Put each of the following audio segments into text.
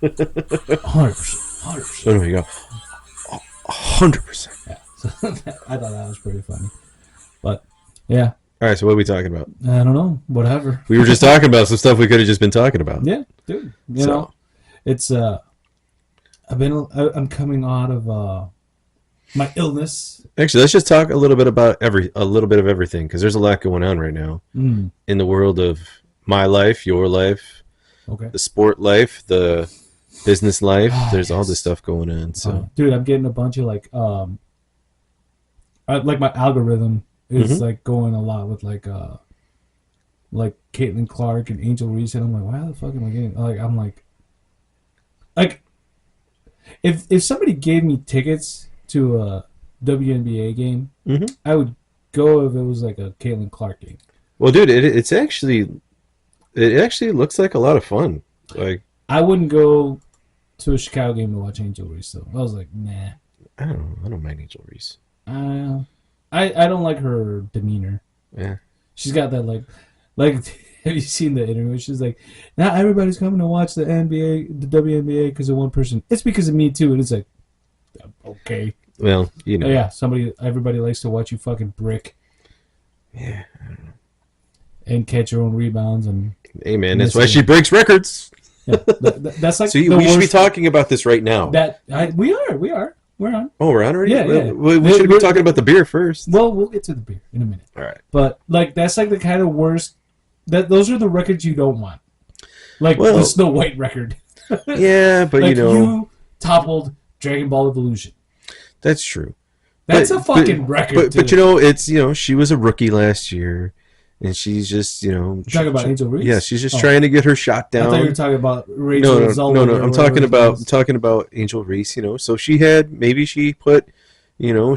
100%. So there you go. 100%. Yeah. So I thought that was pretty funny. But yeah, All right, so what are we talking about? I don't know. Whatever. We were just talking about some stuff we could have just been talking about. Yeah, dude. You know, it's I'm coming out of my illness. Actually, let's just talk a little bit about a little bit of everything, because there's a lot going on right now in the world of my life, your life, the sport life, the business life. There's all this stuff going on. So, dude, I'm getting a bunch of like my algorithm is like going a lot with like Caitlin Clark and Angel Reese, and I'm like, why the fuck am I getting like if somebody gave me tickets to a WNBA game, I would go if it was like a Caitlin Clark game. Well, dude, it actually looks like a lot of fun. Like, I wouldn't go to a Chicago game to watch Angel Reese though. I was like, nah. I don't mind Angel Reese. I don't like her demeanor. Yeah. She's got that like have you seen the interview? She's like, not everybody's coming to watch the WNBA because of one person. It's because of me too. And it's like, okay. Well, you know. Yeah, everybody likes to watch you fucking brick. Yeah, I don't know. And catch your own rebounds and. Hey man, that's why she breaks records. Yeah, that's like. So we should be talking about this right now. We are. We're on. Oh, we're on already? Yeah. We should be talking about the beer first. Well, we'll get to the beer in a minute. All right. But like that's like the kind of worst. Those are the records you don't want. Like the Snow White record. Yeah, but like you toppled Dragon Ball Evolution. That's true. That's a fucking record. But it's she was a rookie last year. And she's just, You're talking about Angel Reese? Yeah, she's just trying to get her shot down. I thought you were talking about Rachel Zellweger. No. I'm talking about Angel Reese. So she put,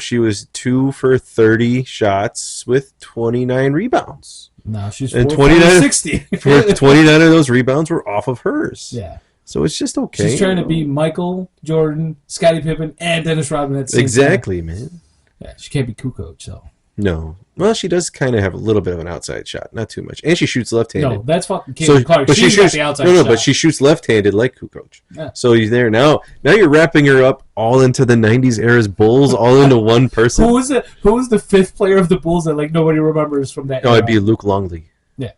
she was 2 for 30 shots with 29 rebounds. No, she's 4 for 60. 29 of those rebounds were off of hers. Yeah. So it's just okay. She's trying to beat Michael Jordan, Scottie Pippen, and Dennis Rodman at the same time. Exactly, man. Yeah, she can't be Kukoc, so. No. Well, she does kind of have a little bit of an outside shot, not too much, and she shoots left-handed. No, that's fucking Caitlin Clark. But she shoots the outside shot. but she shoots left-handed like Kukoc. Yeah. So you're there now. Now you're wrapping her up all into the '90s era's Bulls, all into one person. Who was the fifth player of the Bulls that like nobody remembers from that? No, it'd be Luke Longley. Yeah,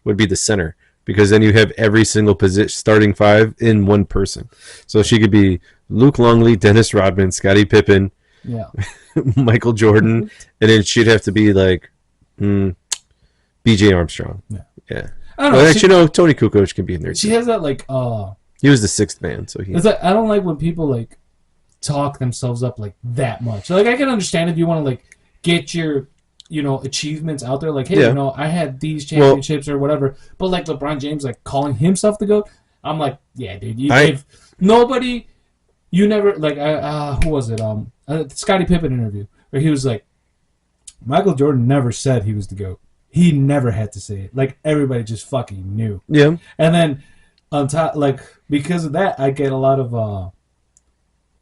would be the center, because then you have every single position starting 5 in one person. So she could be Luke Longley, Dennis Rodman, Scottie Pippen. Yeah. Michael Jordan, and then she'd have to be like B.J. Armstrong. Yeah. I don't know. Well, actually, Tony Kukoc can be in there. She has that like. He was the 6th man, so he. It's like I don't like when people like talk themselves up like that much. Like I can understand if you want to like get your achievements out there. Like, hey, I had these championships or whatever. But like LeBron James, like calling himself the GOAT, I'm like, yeah, dude. If nobody, you never like. Who was it? Scottie Pippen interview where he was like, Michael Jordan never said he was the GOAT. He never had to say it. Like everybody just fucking knew. Yeah. And then on top, like because of that, I get a lot of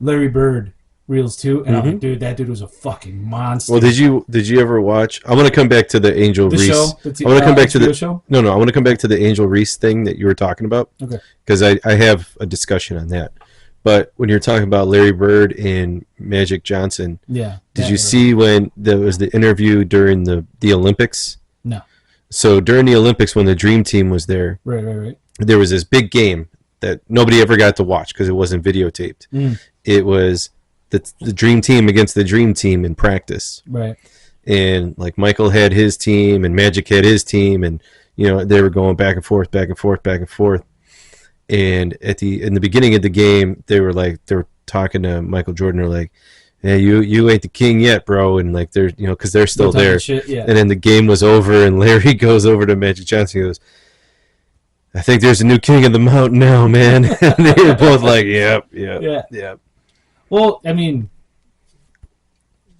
Larry Bird reels too, and I'm like, dude, that dude was a fucking monster. Well, did you ever watch? I want to come back to the Angel Reese. Show? I want to come back to the show. No, I want to come back to the Angel Reese thing that you were talking about. Okay. Because I have a discussion on that. But when you're talking about Larry Bird and Magic Johnson, did you see when there was the interview during the Olympics? No. So during the Olympics, when the Dream Team was there, right, there was this big game that nobody ever got to watch because it wasn't videotaped. It was the Dream Team against the Dream Team in practice. Right. And like Michael had his team and Magic had his team, and they were going back and forth. And in the beginning of the game, they were talking to Michael Jordan. They're like, "Hey, you ain't the king yet, bro." And like they're because they're still there. Shit, yeah. And then the game was over, and Larry goes over to Magic Johnson. He goes, "I think there's a new king of the mountain now, man." And they were both like, "Yep." Well, I mean,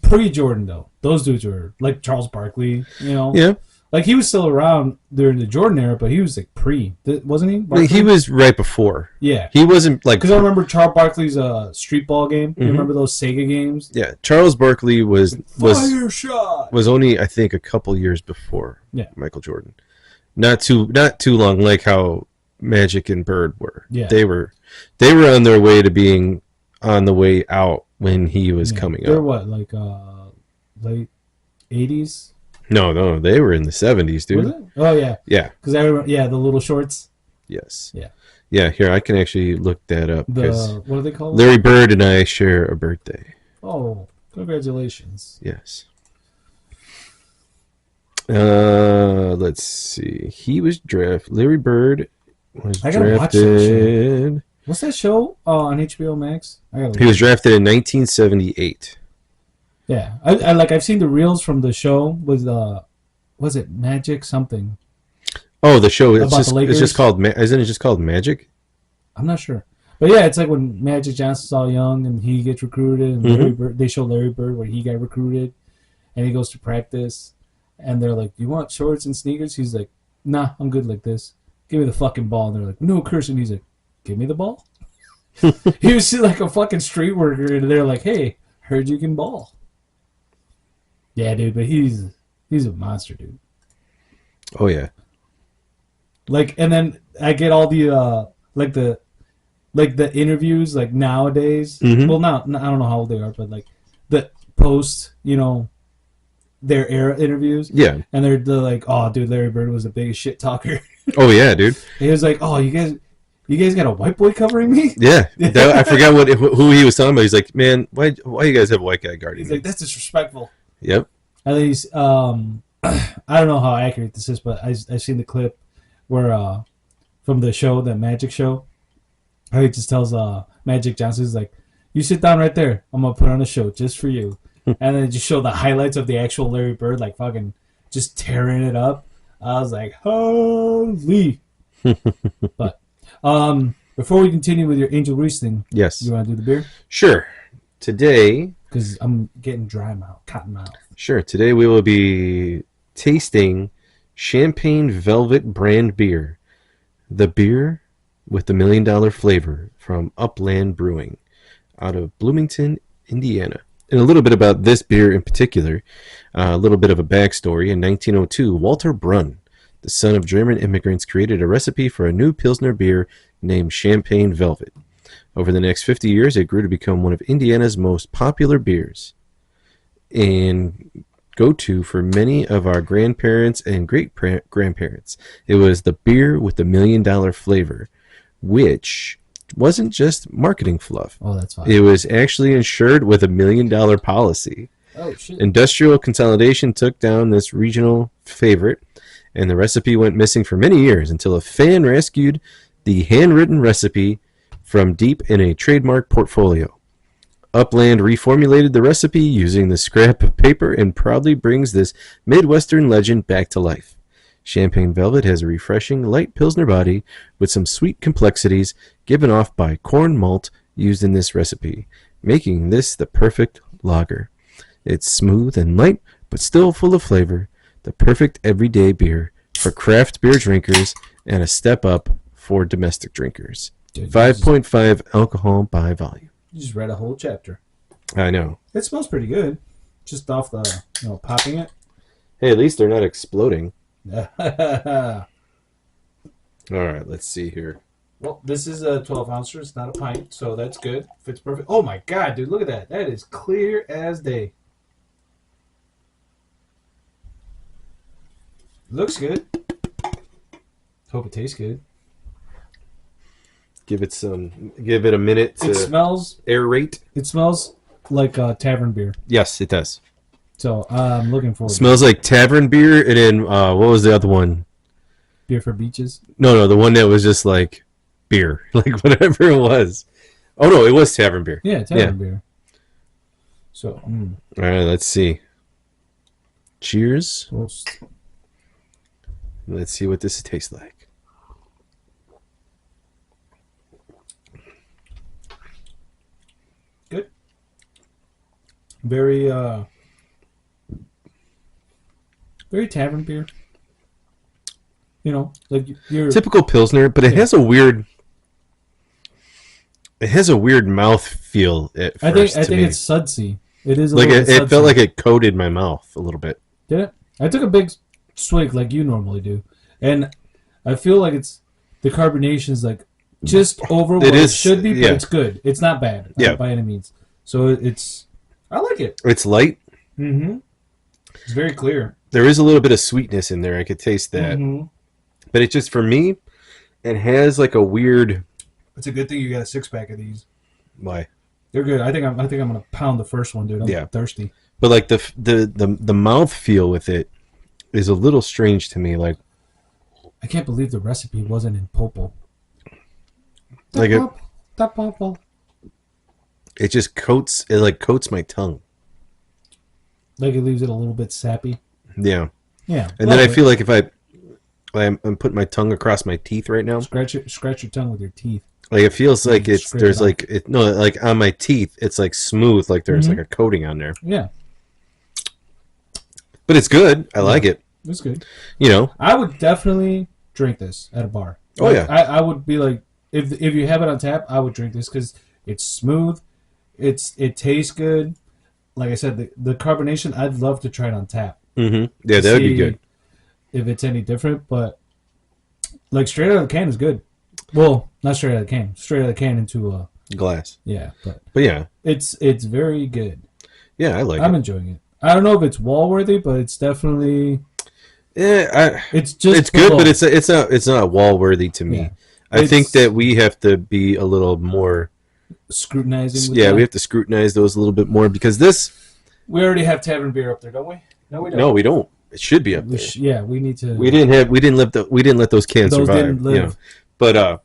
pre-Jordan though, those dudes were like Charles Barkley. Yeah. Like he was still around during the Jordan era, but he was like wasn't he? Barkley? He was right before. Yeah, he wasn't like because I remember Charles Barkley's street ball game. You remember those Sega games? Yeah, Charles Barkley was Fire shot was only I think a couple years before. Yeah. Michael Jordan, not too long like how Magic and Bird were. Yeah. They were on their way to being on the way out when he was coming up. They're what, like late 80s? No, they were in the 70s, dude. Was it? Oh yeah. Yeah. Because I remember, the little shorts. Yes. Yeah. Yeah, here I can actually look that up because what are they called? Larry Bird and I share a birthday. Oh, congratulations. Yes. Let's see. He was drafted. Larry Bird was I gotta watch that drafted. What's that show on HBO Max? He was drafted in 1978. Yeah, I've seen the reels from the show with was it Magic something? Oh, the show. About the Lakers? It's just called. Isn't it just called Magic? I'm not sure, but yeah, it's like when Magic Johnson's all young and he gets recruited, and Larry Bird, they show Larry Bird where he got recruited, and he goes to practice, and they're like, "You want shorts and sneakers?" He's like, "Nah, I'm good like this. Give me the fucking ball." And they're like, "No cursing." He's like, "Give me the ball." He was like a fucking street worker, and they're like, "Hey, heard you can ball." Yeah, dude, but he's a monster, dude. Oh yeah. Like, and then I get all the the interviews like nowadays. Well, now I don't know how old they are, but like the post, their era interviews. Yeah. And they're like, "Oh, dude, Larry Bird was the biggest shit talker." Oh yeah, dude. He was like, "Oh, you guys got a white boy covering me?" Yeah. I forgot who he was talking about. He's like, "Man, why you guys have a white guy guarding?" He's like, "That's disrespectful." Yep. And then he's I don't know how accurate this is, but I've seen the clip where from the show, that Magic show, how he just tells Magic Johnson, he's like, "You sit down right there. I'm gonna put on a show just for you." And then just show the highlights of the actual Larry Bird, like fucking just tearing it up. I was like, holy. But before we continue with your Angel Reese thing, yes, you want to do the beer? Sure. Today, because I'm getting dry mouth, cotton mouth. Sure. Today we will be tasting Champagne Velvet brand beer, the beer with the $1 million flavor from Upland Brewing, out of Bloomington, Indiana. And a little bit about this beer in particular, a little bit of a backstory. In 1902, Walter Brunn, the son of German immigrants, created a recipe for a new Pilsner beer named Champagne Velvet. Over the next 50 years, it grew to become one of Indiana's most popular beers and go-to for many of our grandparents and great-grandparents. It was the beer with the $1 million flavor, which wasn't just marketing fluff. Oh, that's fine. It was actually insured with a $1 million policy. Oh, shit. Industrial consolidation took down this regional favorite, and the recipe went missing for many years until a fan rescued the handwritten recipe from deep in a trademark portfolio. Upland reformulated the recipe using the scrap of paper and proudly brings this Midwestern legend back to life. Champagne Velvet has a refreshing, light Pilsner body with some sweet complexities given off by corn malt used in this recipe, making this the perfect lager. It's smooth and light, but still full of flavor, the perfect everyday beer for craft beer drinkers and a step up for domestic drinkers. 5.5 alcohol by volume. You just read a whole chapter. I know. It smells pretty good. Just off the, popping it. Hey, at least they're not exploding. Well, All right, let's see here. this is a 12 ouncer. It's not a pint, so that's good. Fits perfect. Oh my god, dude, look at that. That is clear as day. Looks good. Hope it tastes good. Give it a minute to It smells aerate. It smells like tavern beer. Yes, it does. So I'm looking forward. Smells like tavern beer, and then what was the other one? Beer for beaches. No, the one that was just like beer, like whatever it was. Oh no, it was tavern beer. Yeah, tavern beer. So. All right, let's see. Cheers. Toast. Let's see what this tastes like. Good. Very very tavern beer. Like your Typical Pilsner, but it has a weird mouth feel at first. I think it's sudsy. It is a like little it felt like it coated my mouth a little bit. Did it? I took a big swig like you normally do, and I feel like the carbonation is like just over what it should be, but it's good. It's not bad by any means. So I like it. It's light. Mm-hmm. It's very clear. There is a little bit of sweetness in there. I could taste that. Mm-hmm. But it just, for me, it has like a weird... It's a good thing you got a 6-pack of these. Why? They're good. I think I'm gonna pound the first one, dude. I'm thirsty. But like the mouth feel with it is a little strange to me. Like, I can't believe the recipe wasn't in Popo. Like it just coats my tongue. Like it leaves it a little bit sappy. Yeah. Yeah. And then I feel like if I'm putting my tongue across my teeth right now. Scratch your tongue with your teeth. Like it feels like there's like like on my teeth it's like smooth, like there's like a coating on there. Yeah. But it's good. I like it. It's good. You know. I would definitely drink this at a bar. Oh yeah. I would be like, if you have it on tap, I would drink this because it's smooth. It tastes good. Like I said, the carbonation, I'd love to try it on tap. Mm-hmm. Yeah, that would be good. If it's any different, but like straight out of the can is good. Well, not straight out of the can. Straight out of the can into a glass. Yeah, but yeah, it's very good. Yeah, I'm enjoying it. I don't know if it's wall worthy, but it's definitely. Yeah, it's good, but it's not wall worthy to me. Yeah. I think that we have to be a little more scrutinizing. We have to scrutinize those a little bit more because this. We already have tavern beer up there, don't we? No, we don't. No, we don't. It should be up there. We need to. We didn't let those cans survive. Didn't live. You know? But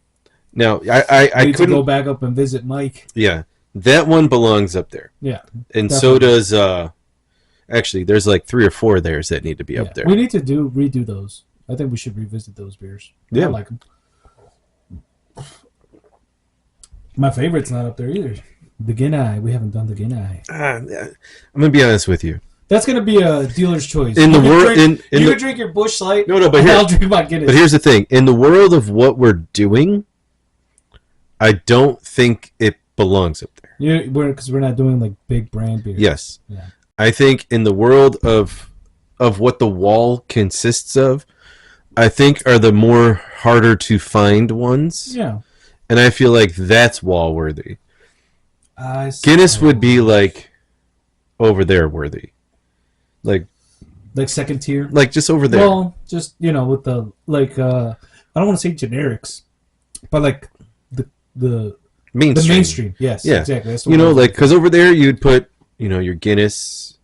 now I need to go back up and visit Mike. Yeah, that one belongs up there. Yeah, and definitely. So does actually there's like 3 or 4 theirs that need to be up there. We need to redo those. I think we should revisit those beers. Yeah, I like them. My favorite's not up there either. The Genai. We haven't done the Genai. I'm gonna be honest with you. That's gonna be a dealer's choice. In the world, you can drink your Busch Light. No, but I'll drink my Guinness. But here's the thing: in the world of what we're doing, I don't think it belongs up there. Because we're not doing like big brand beers. Yes. Yeah. I think in the world of what the wall consists of, I think are the more harder to find ones. Yeah. And I feel like that's wall worthy. Guinness would be like over there worthy. Like second tier? Like just over there. Well, just, with the, like, I don't want to say generics, but like the mainstream. Yes, yeah. Exactly. That's like, because over there you'd put, your Guinness,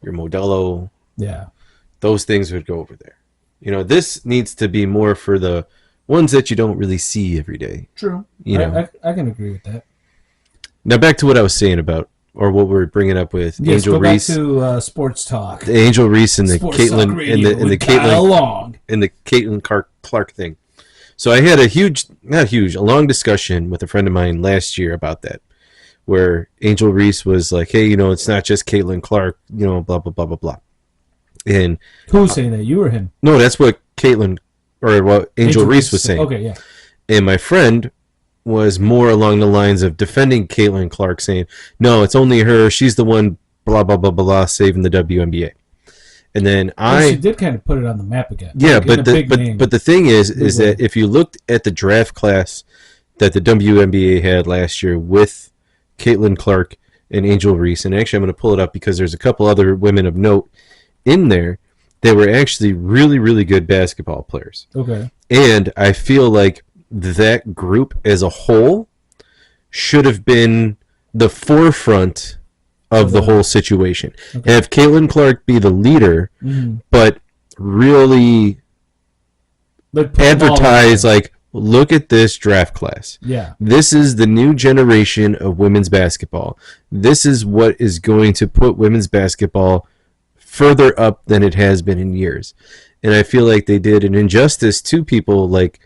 your Modelo. Yeah. Those things would go over there. This needs to be more for the ones that you don't really see every day. True. I can agree with that. Now back to what I was saying about, or what we're bringing up with Angel Reese. Back to sports talk. The Angel Reese and the Caitlin and the Caitlin Clark thing. So I had a long discussion with a friend of mine last year about that, where Angel Reese was like, "Hey, it's not just Caitlin Clark, blah blah blah blah blah." And who's saying that? You or him? No, that's what Caitlin or what Angel Reese was saying. Okay, yeah. And my friend was more along the lines of defending Caitlin Clark, saying, "No, it's only her. She's the one, blah blah blah blah, saving the WNBA." And then she did kind of put it on the map again. Yeah, but the thing is that if you looked at the draft class that the WNBA had last year with Caitlin Clark and Angel Reese, and actually I'm going to pull it up because there's a couple other women of note in there that were actually really, really good basketball players. Okay. And I feel like that group as a whole should have been the forefront of the whole situation. Okay. Have Caitlin Clark be the leader, but really advertise like, look at this draft class. Yeah. This is the new generation of women's basketball. This is what is going to put women's basketball further up than it has been in years. And I feel like they did an injustice to people like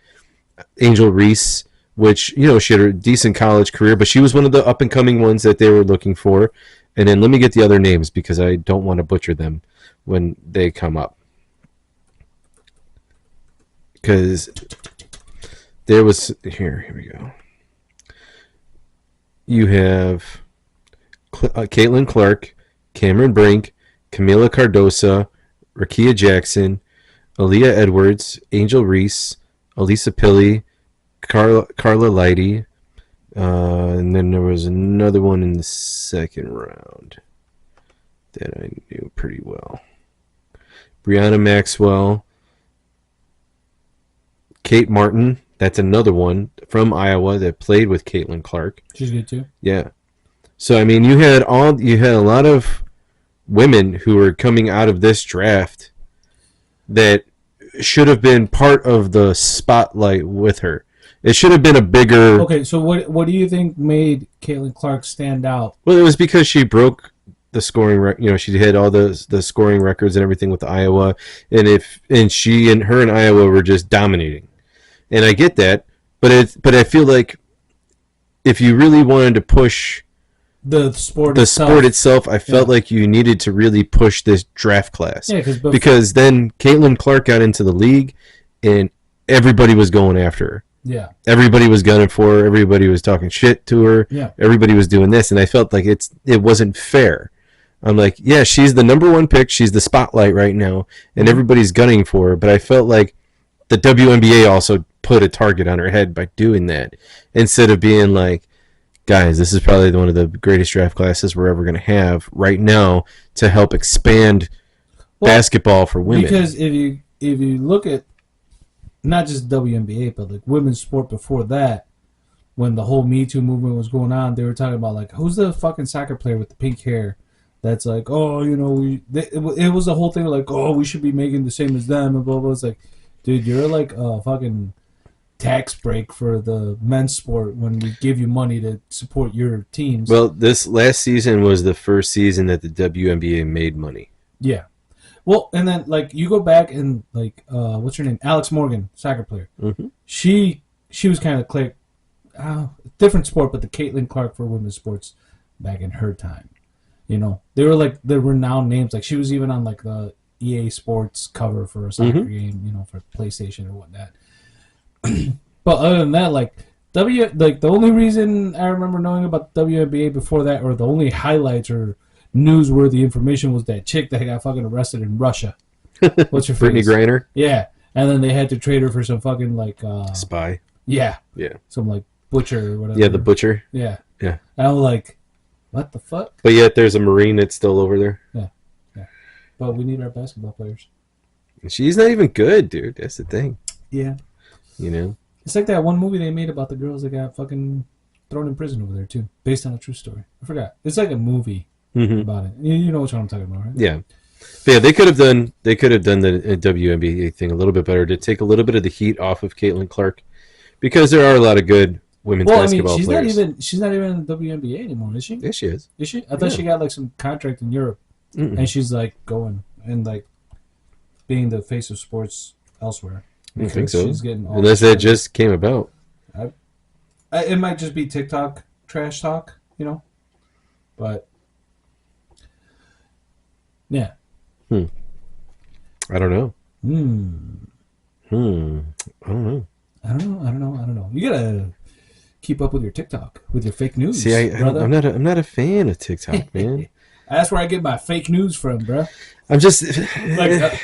Angel Reese, which, she had a decent college career, but she was one of the up-and-coming ones that they were looking for. And then let me get the other names because I don't want to butcher them when they come up. Because there was... Here we go. You have Caitlin Clark, Cameron Brink, Camila Cardosa, Rakia Jackson, Aaliyah Edwards, Angel Reese, Elisa Pilley, Carla Lighty. And then there was another one in the second round that I knew pretty well. Brianna Maxwell. Kate Martin. That's another one from Iowa that played with Caitlin Clark. She's good too. Yeah. So I mean, you had a lot of women who were coming out of this draft that should have been part of the spotlight with her. It should have been a bigger. Okay, so what do you think made Caitlin Clark stand out? Well, it was because she broke the scoring. She had all the scoring records and everything with Iowa, and she and Iowa were just dominating. And I get that, but I feel like if you really wanted to push the sport itself, I felt like you needed to really push this draft class. Yeah, because then Caitlin Clark got into the league, and everybody was going after her. Yeah, everybody was gunning for her. Everybody was talking shit to her. Yeah, everybody was doing this, and I felt like it wasn't fair. I'm like, yeah, she's the number one pick. She's the spotlight right now, and everybody's gunning for her. But I felt like the WNBA also put a target on her head by doing that, instead of being like, guys, this is probably one of the greatest draft classes we're ever going to have right now to help expand basketball for women. Because if you look at not just WNBA, but like women's sport before that, when the whole Me Too movement was going on, they were talking about like, who's the fucking soccer player with the pink hair? That's like, oh, it was the whole thing like, oh, we should be making the same as them and blah blah. It's like, dude, you're like a fucking tax break for the men's sport when we give you money to support your teams. Well, this last season was the first season that the WNBA made money. Yeah. Well, and then like you go back and like what's her name? Alex Morgan, soccer player. Mm-hmm. She was kind of different sport, but the Caitlin Clark for women's sports back in her time. They were like the renowned names. Like she was even on like the EA Sports cover for a soccer game, for PlayStation or whatnot. But other than that, like the only reason I remember knowing about the WNBA before that, or the only highlights or newsworthy information, was that chick that got fucking arrested in Russia. What's her Brittany face? Griner? Yeah. And then they had to trade her for some fucking like spy. Yeah. Yeah. Some like butcher or whatever. Yeah, the butcher. Yeah. Yeah. And I was like, what the fuck? But yet there's a Marine that's still over there. Yeah. Yeah. But we need our basketball players. She's not even good, dude. That's the thing. Yeah. It's like that one movie they made about the girls that got fucking thrown in prison over there too, based on a true story. I forgot. It's like a movie about it. You know what I'm talking about, right? Yeah. But yeah, they could have done the WNBA thing a little bit better to take a little bit of the heat off of Caitlin Clark, because there are a lot of good women's basketball players. She's not even in the WNBA anymore, is she? Yes, she is. Is she? I thought she got like some contract in Europe, and she's like going and like being the face of sports elsewhere. I don't think so. She's getting all unless that just came about. It might just be TikTok trash talk, but yeah. I don't know. I don't know. You gotta keep up with your TikTok, with your fake news. See, I'm not a fan of TikTok, man. That's where I get my fake news from, bro. I'm just like.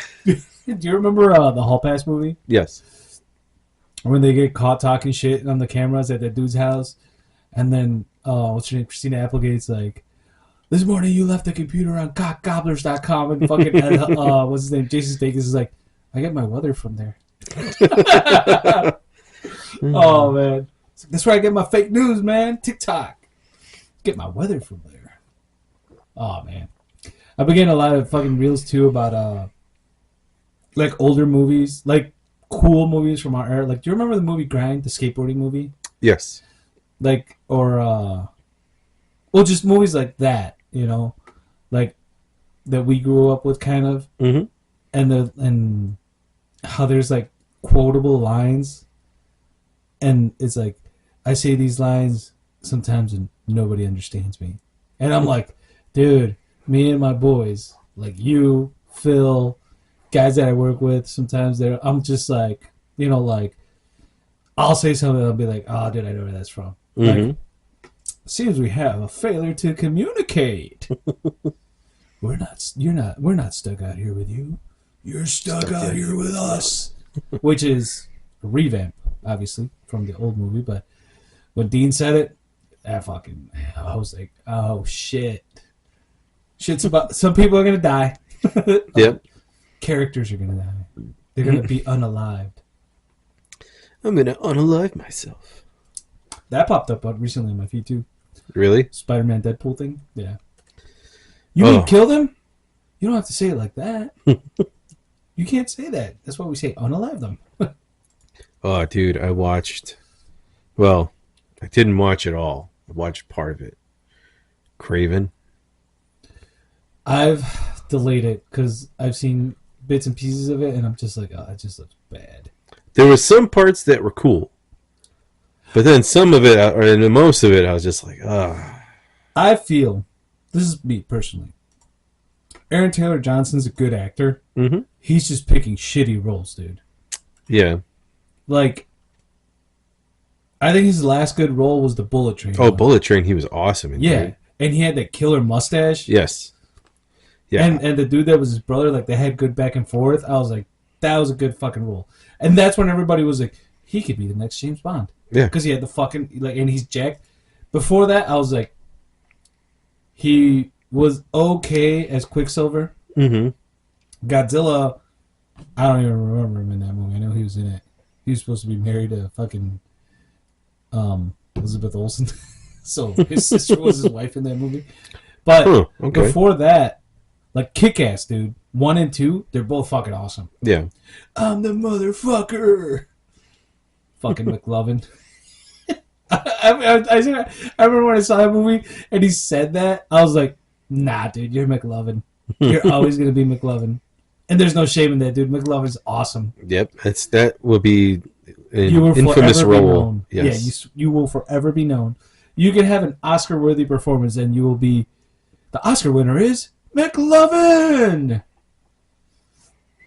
Do you remember the Hall Pass movie? Yes. When they get caught talking shit on the cameras at that dude's house, and then what's her name? Christina Applegate's like, this morning you left the computer on cockgobblers.com, and fucking what's his name? Jason Statham is like, I get my weather from there. Oh man, that's where I get my fake news, man. TikTok. Get my weather from there. Oh man, I've been getting a lot of fucking reels too about like older movies, like cool movies from our era. Like, do you remember the movie Grind, the skateboarding movie? Yes. Like, or just movies like that, like that we grew up with, kind of. Mm-hmm. And how there's like quotable lines, and it's like I say these lines sometimes and nobody understands me, and I'm like, dude, me and my boys, like you, Phil, guys that I work with, sometimes I'm just like, like I'll say something, I'll be like, oh, dude, I know where that's from. Mm-hmm. Like, seems we have a failure to communicate. We're not stuck out here with you. You're stuck out here with us. Which is a revamp obviously, from the old movie. But when Dean said it, I was like, oh shit. Shit's about, some people are going to die. Yep. Characters are going to die. They're going to be unalived. I'm going to unalive myself. That popped up recently on my feed too. Really? Spider-Man Deadpool thing? Yeah. You mean kill them? You don't have to say it like that. You can't say that. That's why we say unalive them. Oh, dude, I watched... Well, I didn't watch it all. I watched part of it. Craven. I've delayed it because I've seen bits and pieces of it, and I'm just like, oh, it just looks bad. There were some parts that were cool. But then some of it, or most of it, I was just like, ah. I feel, this is me personally, Aaron Taylor Johnson's a good actor. Mm-hmm. He's just picking shitty roles, dude. Yeah. Like, I think his last good role was the Bullet Train. Oh, Bullet Train, he was awesome. Yeah, and he had that killer mustache. Yes. Yeah. And the dude that was his brother, like, they had good back and forth. I was like, that was a good fucking role. And that's when everybody was like, he could be the next James Bond. Yeah. Because he had the fucking, like, and he's jacked. Before that, I was like, he was okay as Quicksilver. Mm-hmm. Godzilla, I don't even remember him in that movie. I know he was in it. He was supposed to be married to fucking Elizabeth Olsen. So his sister was his wife in that movie. But before that, like Kick-Ass, dude, 1 and 2, they're both fucking awesome. Yeah. I'm the motherfucker. Fucking McLovin. I remember when I saw that movie and he said that, I was like, nah, dude, you're McLovin. You're always going to be McLovin. And there's no shame in that, dude. McLovin's awesome. Yep, that will be an infamous role. Yes. Yeah, you will forever be known. You can have an Oscar-worthy performance and you will be... The Oscar winner is McLovin!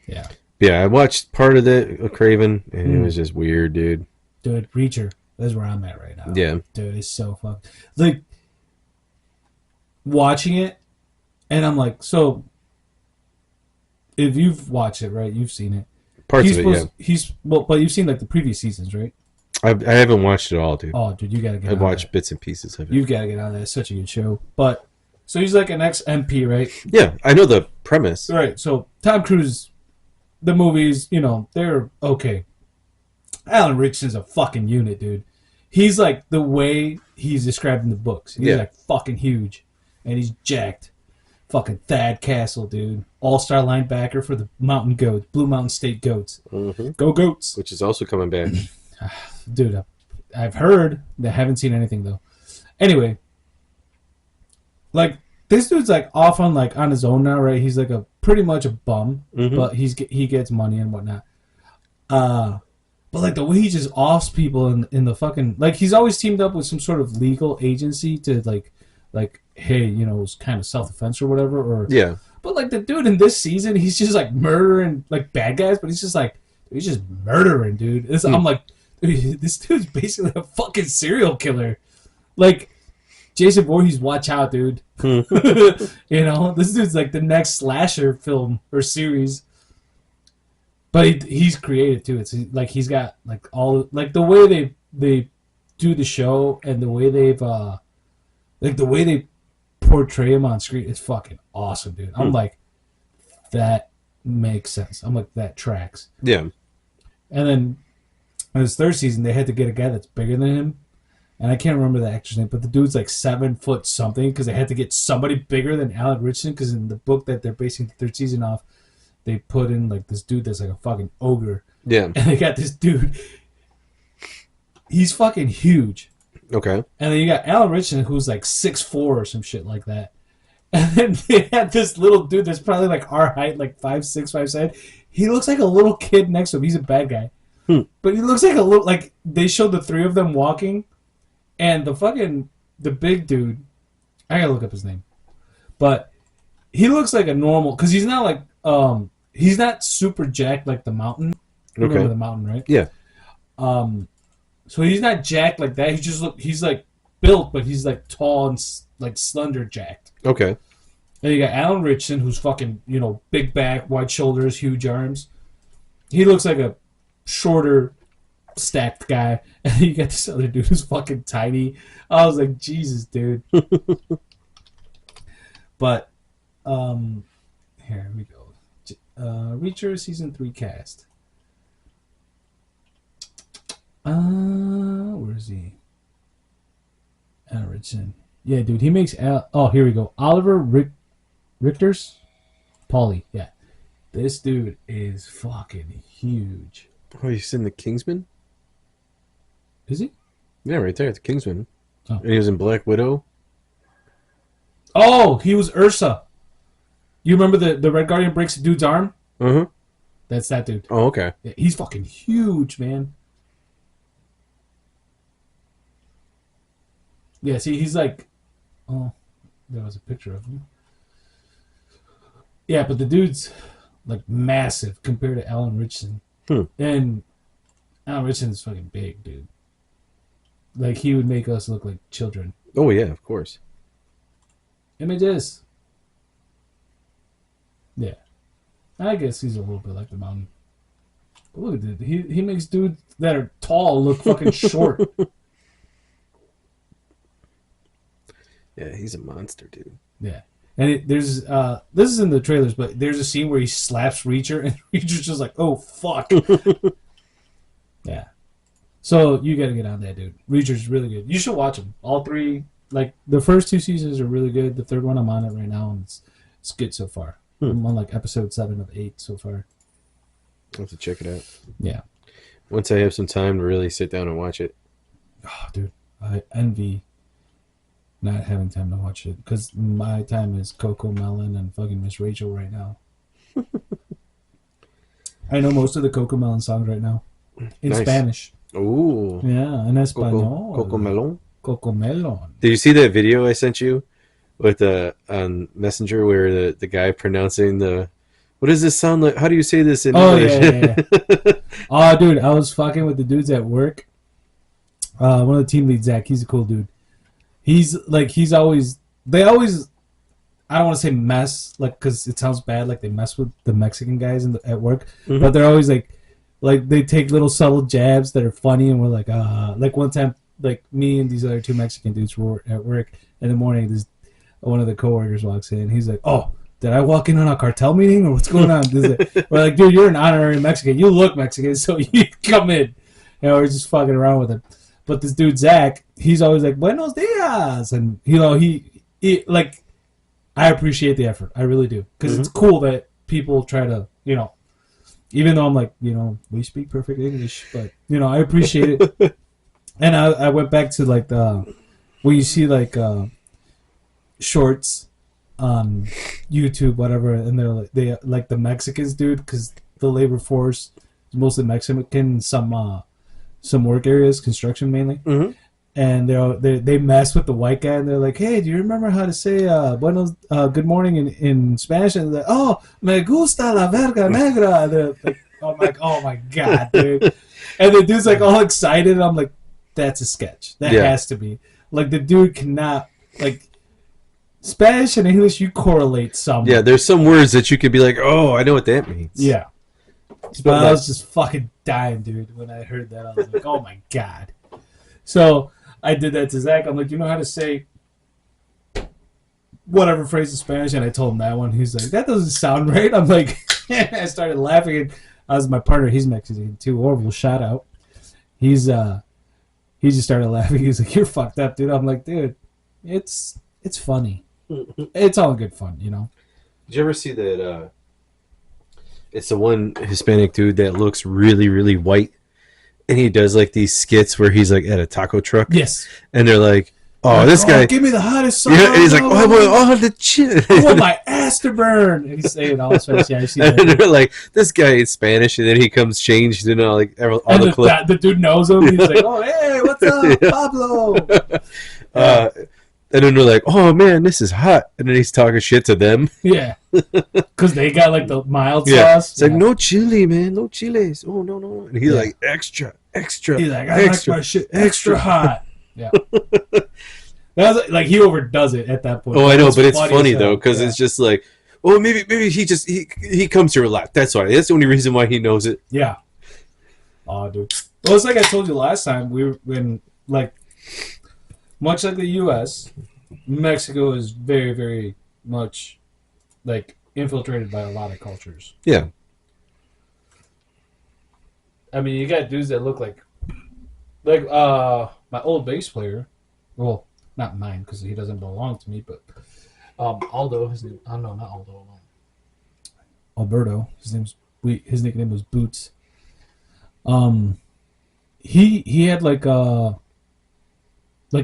Yeah. Yeah, I watched part of the Craven, and it was just weird, dude. Dude, Reacher. That's where I'm at right now. Yeah. Dude, it's so fucked. Like, watching it, and I'm like, so, if you've watched it, right, you've seen it. Parts of it, yeah. But you've seen, like, the previous seasons, right? I haven't watched it all, dude. Oh, dude, you gotta get I've watched bits and pieces of it. You've gotta get on that. It's such a good show. But, so he's like an ex-MP, right? Yeah, I know the premise. Right, so Tom Cruise, the movies, you know, they're okay. Alan Richardson's a fucking unit, dude. He's like the way he's described in the books. He's like fucking huge. And he's jacked. Fucking Thad Castle, dude. All-star linebacker for the Mountain Goats. Blue Mountain State Goats. Mm-hmm. Go Goats. Which is also coming back. Dude, I've heard. I haven't seen anything, though. Anyway. Like, this dude's like off on his own now, right? He's like pretty much a bum. Mm-hmm. But he gets money and whatnot. But, like, the way he just offs people in the fucking... Like, he's always teamed up with some sort of legal agency to, like hey, you know, it's kind of self-defense or whatever. Or yeah. But, like, the dude in this season, he's just, like, murdering, like, bad guys. But he's just, like... He's just murdering, dude. I'm like... Dude, this dude's basically a fucking serial killer. Like... Jason Voorhees, watch out, dude. You know? This dude's, like, the next slasher film or series. But he's creative too. It's like he's got like all like the way they do the show and the way they've like the way they portray him on screen is fucking awesome, dude. I'm like, that makes sense. I'm like, that tracks. Yeah. And then in his third season, they had to get a guy that's bigger than him, and I can't remember the actor's name, but the dude's like 7 foot something because they had to get somebody bigger than Alan Richardson because in the book that they're basing the third season off, they put in like this dude that's like a fucking ogre. Yeah. And they got this dude. He's fucking huge. Okay. And then you got Alan Richardson who's like 6'4" or some shit like that. And then they had this little dude that's probably like our height, like 5'6", 5'7". He looks like a little kid next to him. He's a bad guy. But he looks like a little, like they showed the three of them walking and the big dude, I gotta look up his name. But he looks like a normal, because he's not like, he's not super jacked like the Mountain. You remember the Mountain, right? Yeah. So he's not jacked like that. He's like built, but he's like tall and like slender jacked. Okay. Then you got Alan Richardson, who's fucking, you know, big back, wide shoulders, huge arms. He looks like a shorter stacked guy, and you got this other dude who's fucking tiny. I was like, Jesus, dude. But here we go. Reacher season 3 cast. Where is he? Al Richardson. Yeah, dude, he makes oh, here we go. Oliver Richters? Paulie, yeah. This dude is fucking huge. Oh, he's in the Kingsman? Is he? Yeah, right there, the Kingsman. Oh. And he was in Black Widow. Oh, he was Ursa. You remember the Red Guardian breaks the dude's arm? Uh-huh. That's that dude. Oh, okay. Yeah, he's fucking huge, man. Yeah, see, he's like... Oh, there was a picture of him. Yeah, but the dude's like massive compared to Alan Richardson. And Alan Richardson's fucking big, dude. Like, he would make us look like children. Oh, yeah, of course. Images. Yeah. I guess he's a little bit like the mountain. But look at this. He makes dudes that are tall look fucking short. Yeah, he's a monster, dude. Yeah. And there's this is in the trailers, but there's a scene where he slaps Reacher, and Reacher's just like, oh, fuck. Yeah. So you got to get on that, dude. Reacher's really good. You should watch them. All 3, like, the first 2 seasons are really good. The 3rd one, I'm on it right now, and it's good so far. I'm on, like, episode 7 of 8 so far. I'll have to check it out. Yeah. Once I have some time to really sit down and watch it. Oh, dude. I envy not having time to watch it, because my time is Coco Melon and fucking Miss Rachel right now. I know most of the Coco Melon songs right now in Spanish. Ooh. Yeah, in Espanol. Coco Melon. Coco Melon. Did you see that video I sent you with on Messenger where the guy pronouncing the... What does this sound like? How do you say this in English? Yeah. Oh, dude, I was fucking with the dudes at work. One of the team leads, Zach, he's a cool dude. They always, I don't want to say mess, like, because it sounds bad, like they mess with the Mexican guys at work, but they're always like they take little subtle jabs that are funny, and we're like one time, like, me and these other 2 Mexican dudes were at work in the morning, one of the coworkers walks in, he's like, oh, did I walk in on a cartel meeting, or what's going on? We're like, dude, you're an honorary Mexican, you look Mexican, so you come in. We're just fucking around with him. But this dude, Zach, he's always like, buenos dias. And, he like, I appreciate the effort. I really do. Because it's cool that people try to, even though I'm like, we speak perfect English, but, I appreciate it. And I went back to, like, when you see, like, shorts on YouTube, whatever, and they like the Mexicans, dude, because the labor force is mostly Mexican, some work areas, construction mainly, and they mess with the white guy, and they're like, "Hey, do you remember how to say buenos, good morning in Spanish?" And they're like, "Oh, me gusta la verga negra." And they're like, I'm like, "Oh my god, dude!" And the dude's like all excited. And I'm like, "That's a sketch. That has to be." Like, the dude cannot, like, Spanish and English. You correlate some. Yeah, there's some words that you could be like, "Oh, I know what that means." Yeah. But I was just fucking dying, dude, when I heard that. I was like, oh my god. So I did that to Zach. I'm like, you know how to say whatever phrase in Spanish? And I told him that one. He's like, that doesn't sound right. I'm like, I started laughing. And I was my partner. He's Mexican too. Orville, shout out. He just started laughing. He's like, you're fucked up, dude. I'm like, dude, it's funny. It's all good fun, Did you ever see that? It's the one Hispanic dude that looks really, really white, and he does like these skits where he's like at a taco truck. Yes. And they're like, "Oh, this guy, give me the hottest sauce." Yeah, and he's like, "Oh, I want all the shit. I want my ass to burn." And he's saying all this Spanish. Yeah, I see that. And they're like, "This guy is Spanish," and then he comes changed, like all the clips. The dude knows him. He's like, "Oh, hey, what's up, Pablo?" And then they're like, "Oh man, this is hot," and then he's talking shit to them. Yeah, because they got like the mild sauce. It's like, no chili, man, no chiles. Oh no, and he's like, extra. He's like, I like my shit extra hot. Yeah, that was like he overdoes it at that point. Oh, I know, but it's funny though, because it's just like, oh, maybe he comes here a lot. That's why. That's the only reason why he knows it. Yeah. Oh, dude. Well, it's like I told you last time. We were when like much like the U.S., Mexico is very, very much like infiltrated by a lot of cultures. Yeah. I mean, you got dudes that look like my old bass player. Well, not mine because he doesn't belong to me, but Aldo. His name. Oh no, not Aldo. Alberto. His nickname was Boots. He had like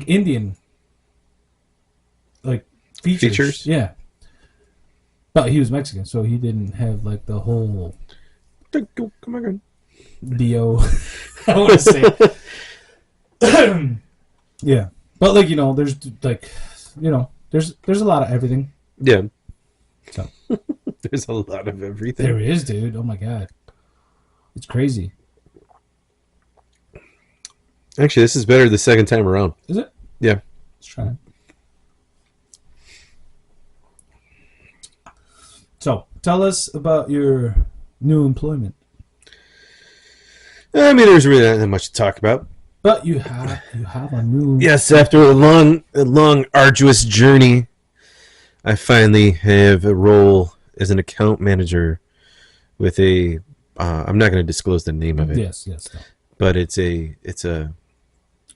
Indian like features. Yeah. But he was Mexican, so he didn't have like the whole Come on. Dio. I want to say. Yeah. But like, there's like, there's a lot of everything. Yeah. So there's a lot of everything. There is, dude. Oh my god. It's crazy. Actually, this is better the second time around. Is it? Yeah. Let's try. So, tell us about your new employment. I mean, there's really not that much to talk about. But you have a new. Yes, after a long, arduous journey, I finally have a role as an account manager with a. I'm not going to disclose the name of it. Yes. No. But it's a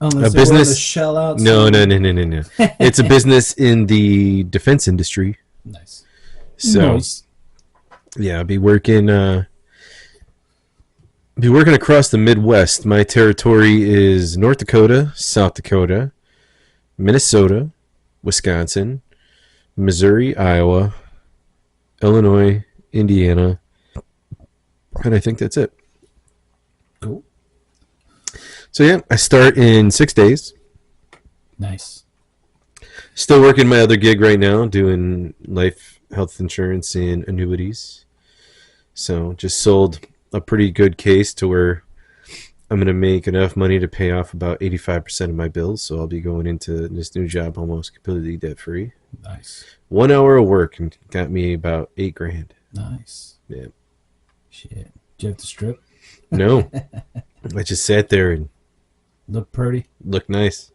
Unless a business. Shell out. No. It's a business in the defense industry. Nice. So, yeah, I'll be working. Be working across the Midwest. My territory is North Dakota, South Dakota, Minnesota, Wisconsin, Missouri, Iowa, Illinois, Indiana, and I think that's it. Cool. So yeah, I start in 6 days. Nice. Still working my other gig right now, doing life, health insurance, and annuities. So just sold a pretty good case to where I'm going to make enough money to pay off about 85% of my bills. So I'll be going into this new job almost completely debt free. Nice. 1 hour of work and got me about $8,000. Nice. Yeah. Shit. Did you have to strip? No. I just sat there and looked pretty. Looked nice.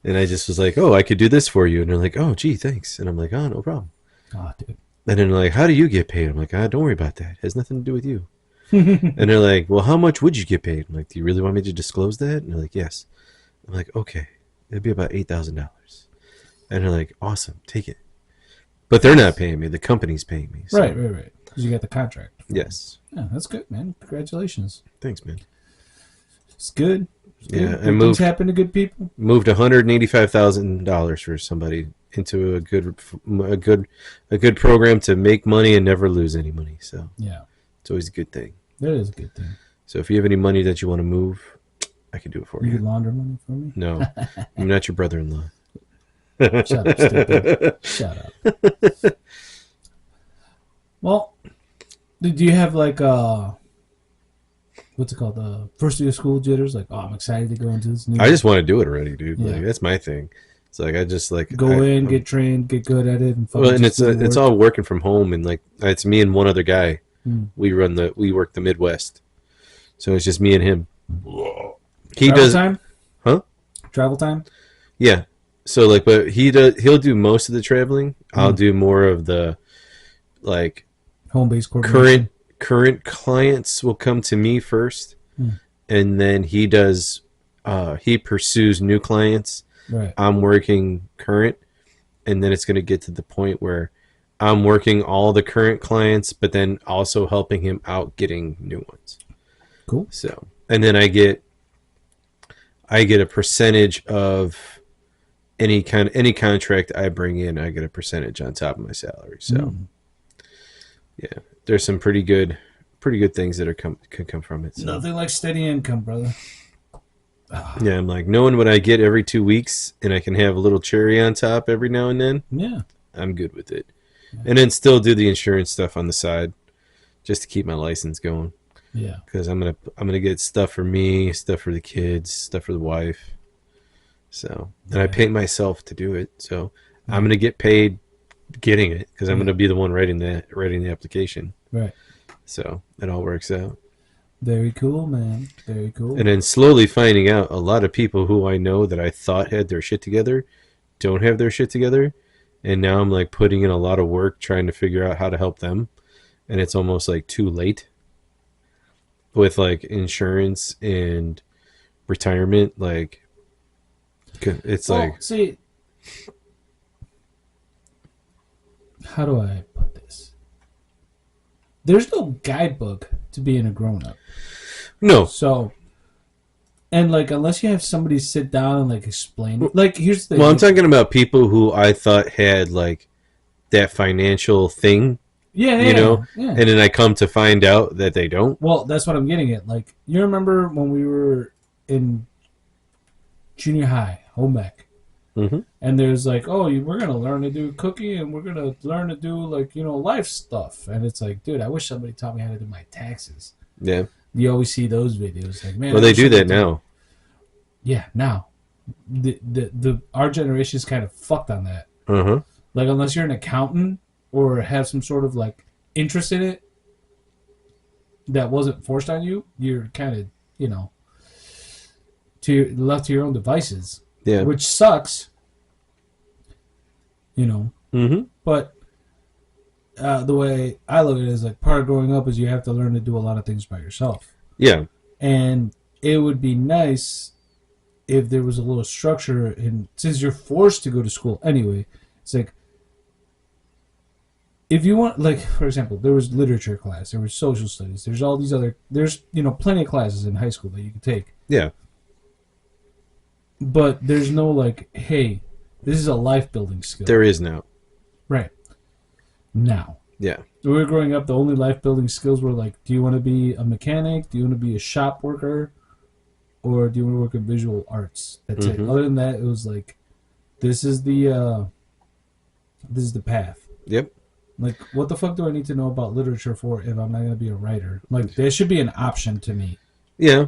And I just was like, oh, I could do this for you. And they're like, oh, gee, thanks. And I'm like, oh, no problem. Oh, dude. And then they're like, how do you get paid? I'm like, don't worry about that. It has nothing to do with you. And they're like, well, how much would you get paid? I'm like, do you really want me to disclose that? And they're like, yes. I'm like, okay. It'd be about $8,000. And they're like, awesome. Take it. But they're not paying me. The company's paying me. So. Right. Because you got the contract. Yes. Yeah, that's good, man. Congratulations. Thanks, man. It's good. Yeah, good things happen to good people. Moved $185,000 for somebody into a good program to make money and never lose any money. So yeah, it's always a good thing. That is a good thing. So if you have any money that you want to move, I can do it for you. You can launder money for me? No, I'm not your brother-in-law. Shut up, stupid. Shut up. Well, do you have like what's it called? The first year of school jitters? Like, oh, I'm excited to go into this new. I just want to do it already, dude. Yeah. Like that's my thing. It's like I just like get trained, get good at it, and it's all working from home, and like it's me and one other guy. We work the Midwest, so it's just me and him. He Travel does time? Huh? Travel time? Yeah. So like, but he'll do most of the traveling. I'll do more of the like home-based coordination. Current clients will come to me first, and then he does. He pursues new clients. Right. I'm working current, and then it's going to get to the point where I'm working all the current clients, but then also helping him out getting new ones. Cool. So, and then I get a percentage of any contract I bring in. I get a percentage on top of my salary. So, yeah, there's some pretty good things that could come from it. So. Nothing like steady income, brother. Yeah, I'm like knowing what I get every 2 weeks, and I can have a little cherry on top every now and then. Yeah, I'm good with it, and then still do the insurance stuff on the side, just to keep my license going. Yeah, because I'm gonna get stuff for me, stuff for the kids, stuff for the wife. So, and I pay myself to do it, so I'm gonna get paid getting it because I'm gonna be the one writing the application. Right. So it all works out. Very cool, man. Very cool. And then slowly finding out a lot of people who I know that I thought had their shit together don't have their shit together. And now I'm like putting in a lot of work trying to figure out how to help them. And it's almost like too late with like insurance and retirement. Like, it's like. See, how do I put this? There's no guidebook to being a grown up. No. So, and like, unless you have somebody sit down and like explain it. Like, here's the thing. Well, I'm talking about people who I thought had like that financial thing. Yeah, you know, and then I come to find out that they don't. Well, that's what I'm getting at. Like, you remember when we were in junior high, home ec, and there's like, oh, we're gonna learn to do cooking, and we're gonna learn to do like life stuff, and it's like, dude, I wish somebody taught me how to do my taxes. Yeah, you always see those videos, like, man. Well, they do that now. Yeah, now, our generation is kind of fucked on that. Like, unless you're an accountant or have some sort of like interest in it that wasn't forced on you, you're kind of left to your own devices. Yeah, which sucks. But the way I look at it is like part of growing up is you have to learn to do a lot of things by yourself. Yeah, and it would be nice if there was a little structure, and since you're forced to go to school anyway, it's like, if you want, like, for example, there was literature class, there was social studies, there's all these other, there's, plenty of classes in high school that you can take. Yeah. But there's no, like, hey, this is a life-building skill. There is now. Right. Now. Yeah. When we were growing up, the only life-building skills were, like, do you want to be a mechanic? Do you want to be a shop worker? Or do you want to work in visual arts? That's it. Other than that, it was like, this is the path. Yep. Like, what the fuck do I need to know about literature for if I'm not going to be a writer? Like, there should be an option to me. Yeah.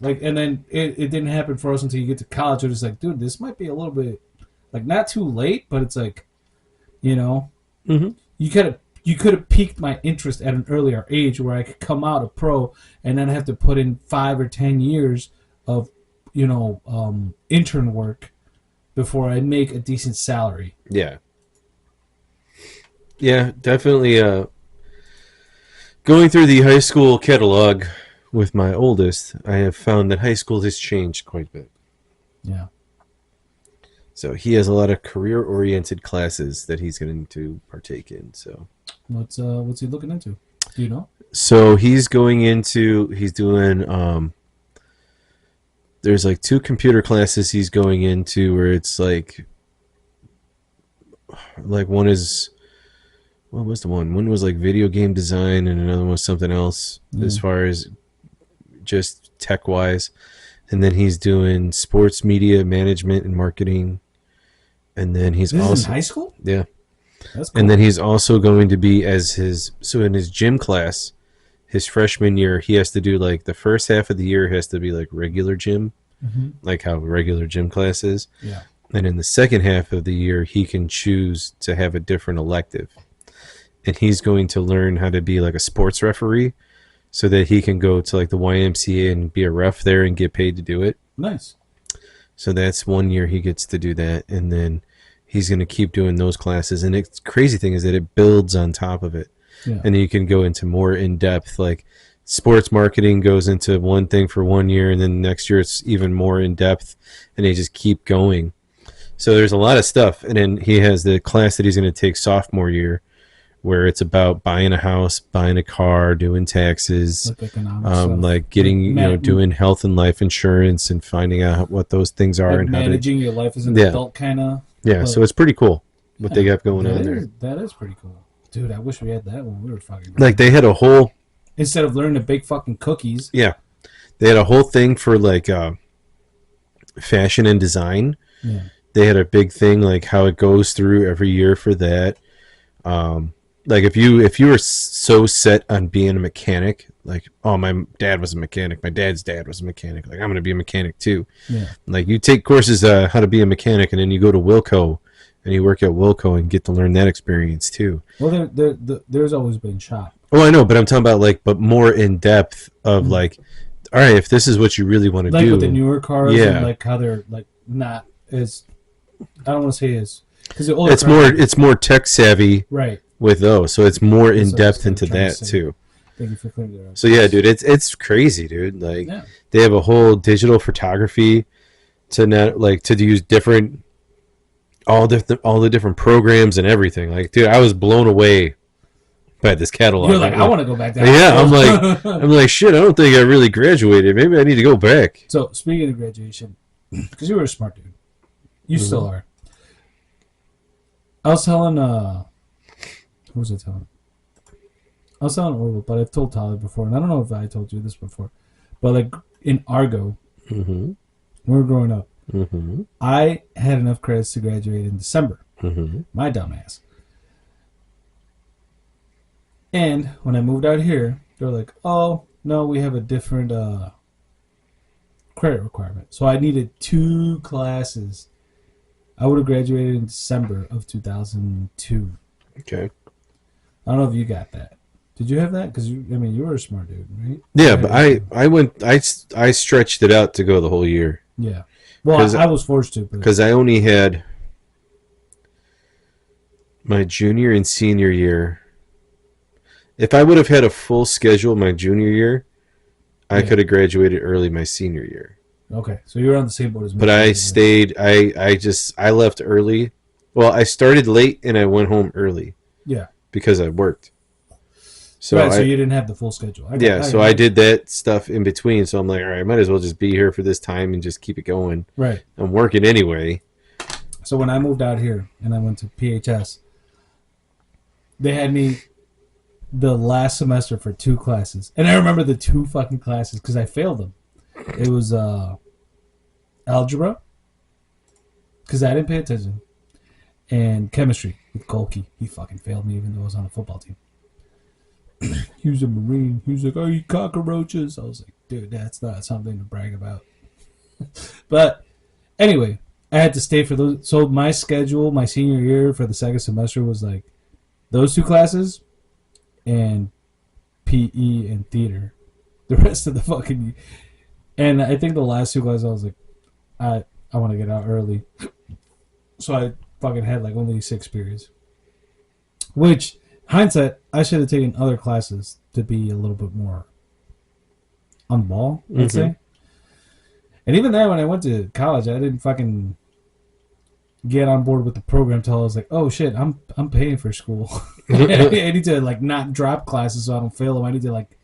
Like, and then it didn't happen for us until you get to college. It was like, dude, this might be a little bit, like, not too late, but it's like, you could have piqued my interest at an earlier age where I could come out a pro and then have to put in 5 or 10 years of, intern work before I make a decent salary. Yeah. Yeah, definitely. Going through the high school catalog with my oldest, I have found that high school has changed quite a bit. Yeah. So he has a lot of career-oriented classes that he's going to partake in. So what's he looking into? Do you know? So he's doing there's like 2 computer classes he's going into where it's like one is, what was the one? One was like video game design and another one was something else as far as just tech-wise. And then he's doing sports media management and marketing. And then he's this also is in high school? Yeah. That's cool. And then he's also going to be in his gym class, his freshman year, he has to do like the first half of the year has to be like regular gym, like how regular gym class is. Yeah. And in the second half of the year, he can choose to have a different elective. And he's going to learn how to be like a sports referee so that he can go to like the YMCA and be a ref there and get paid to do it. Nice. So that's 1 year he gets to do that. And then he's going to keep doing those classes. And the crazy thing is that it builds on top of it. Yeah. And you can go into more in-depth, like sports marketing goes into one thing for 1 year, and then next year it's even more in-depth, and they just keep going. So there's a lot of stuff. And then he has the class that he's going to take sophomore year, where it's about buying a house, buying a car, doing taxes, like getting, doing health and life insurance and finding out what those things are, like and managing your life as an adult, kind of. Yeah, so it's pretty cool what they got going on there. That is pretty cool. Dude, I wish we had that when we were fucking. Like, they had a whole. Instead of learning to bake fucking cookies. Yeah. They had a whole thing for, like, fashion and design. Yeah. They had a big thing, like, how it goes through every year for that. Like, if you were so set on being a mechanic, like, oh, my dad was a mechanic, my dad's dad was a mechanic, like, I'm going to be a mechanic too. Yeah. Like, you take courses how to be a mechanic, and then you go to Wilco, and you work at Wilco and get to learn that experience too. Well, there's always been shop. Oh, I know, but I'm talking about like, but more in depth of like, all right, if this is what you really want to like do, with the newer cars, and like how they're like not as, I don't want to say as, because it's more tech savvy, right? With those, so it's more in depth into that too. Thank you for clearing it up. So yeah, dude, it's crazy, dude. Like they have a whole digital photography to use different all the different programs and everything. Like, dude, I was blown away by this catalog. You're like, I want to go back down. Yeah, I'm like, shit. I don't think I really graduated. Maybe I need to go back. So speaking of graduation, because you were a smart dude, you still are. I was telling who was I telling? I was telling Orville, but I've told Tyler before, and I don't know if I told you this before, but like in Argo, when we were growing up, I had enough credits to graduate in December. My dumbass. And when I moved out here, they were like, "Oh no, we have a different credit requirement." So I needed 2 classes. I would have graduated in December of 2002. Okay. I don't know if you got that. Did you have that? Because you were a smart dude, right? Yeah, but I stretched it out to go the whole year. Yeah. Well, I was forced to. Because I only had my junior and senior year. If I would have had a full schedule my junior year, I could have graduated early my senior year. Okay, so you were on the same boat as me. But I stayed. I left early. Well, I started late and I went home early. Yeah. Because I worked. So right, so you didn't have the full schedule. I did that stuff in between. So I'm like, all right, I might as well just be here for this time and just keep it going. Right. I'm working anyway. So when I moved out here and I went to PHS, they had me the last semester for 2 classes. And I remember the 2 fucking classes because I failed them. It was algebra, because I didn't pay attention, and chemistry with Kolke. He fucking failed me even though I was on a football team. He was a Marine. He was like, "Oh, you cockroaches." I was like, dude, that's not something to brag about. But anyway, I had to stay for those. So my schedule, my senior year for the second semester was like those 2 classes and PE and theater. The rest of the fucking... And I think the last 2 classes I was like, I want to get out early. So I fucking had like only 6 periods. Which, hindsight, I should have taken other classes to be a little bit more on the ball, I'd say. And even then, when I went to college, I didn't fucking get on board with the program until I was like, oh shit, I'm paying for school. I need to like not drop classes so I don't fail them. I need to like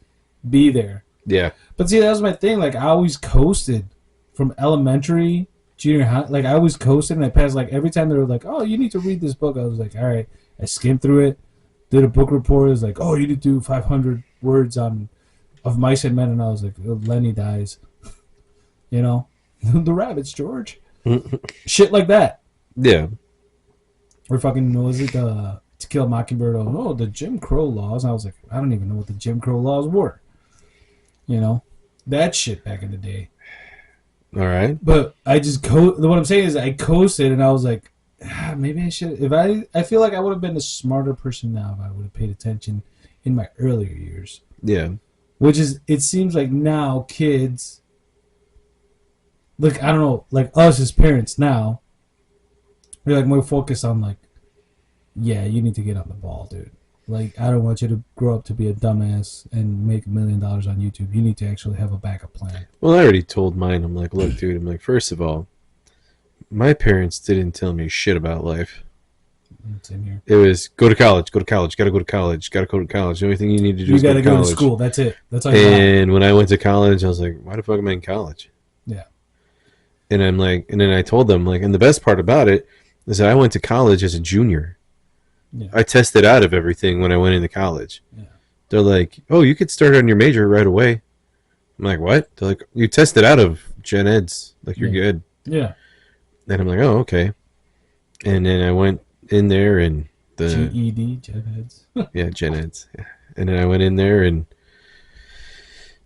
be there. Yeah. But see, that was my thing. Like, I always coasted from elementary, junior high. Like, I always coasted, and I passed, like, every time they were like, oh, you need to read this book. I was like, all right. I skimmed through it, did a book report. It was like, oh, you need to do 500 words of Mice and Men. And I was like, oh, Lenny dies. You know? The rabbits, George. Shit like that. Yeah. Or fucking, was it To Kill a Mockingbird? Oh, the Jim Crow laws. And I was like, I don't even know what the Jim Crow laws were. You know, that shit back in the day. All right. But I just what I'm saying is I coasted, and I was like, maybe I should. I feel like I would have been a smarter person now if I would have paid attention in my earlier years. Yeah. Which is, it seems like now kids, like, I don't know, like us as parents now, we're like more focused on like, yeah, you need to get on the ball, dude. Like, I don't want you to grow up to be a dumbass and make $1 million on YouTube. You need to actually have a backup plan. Well, I already told mine. I'm like, look, dude. I'm like, first of all, my parents didn't tell me shit about life. Same here. It was go to college, gotta go to college. The only thing you need to do is go to college. You gotta go to school. That's it. That's all. And when I went to college, I was like, why the fuck am I in college? Yeah. And I'm like, and then I told them, like, and the best part about it is that I went to college as a junior. Yeah. I tested out of everything when I went into college. Yeah. They're like, oh, you could start on your major right away. I'm like, what? They're like, you tested out of gen eds. Like, you're good. Yeah. And I'm like, oh, okay. And then I went in there and the... GED, gen eds. Yeah, gen eds. Yeah. And then I went in there and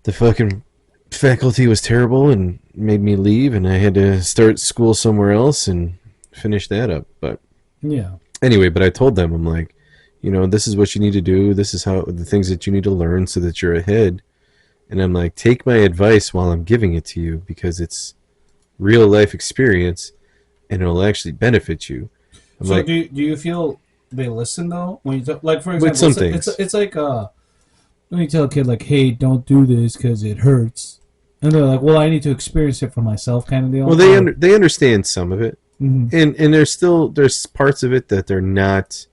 the fucking faculty was terrible and made me leave. And I had to start school somewhere else and finish that up. But... Yeah. Anyway, but I told them, I'm like, you know, this is what you need to do. This is how the things that you need to learn so that you're ahead. And I'm like, take my advice while I'm giving it to you because it's real life experience and it'll actually benefit you. I'm so like, do you feel they listen though when you talk, like for example, with some things. It's like when you tell a kid like, hey, don't do this because it hurts, and they're like, well, I need to experience it for myself, kind of deal. Well, they understand some of it, and there's parts of it that they're not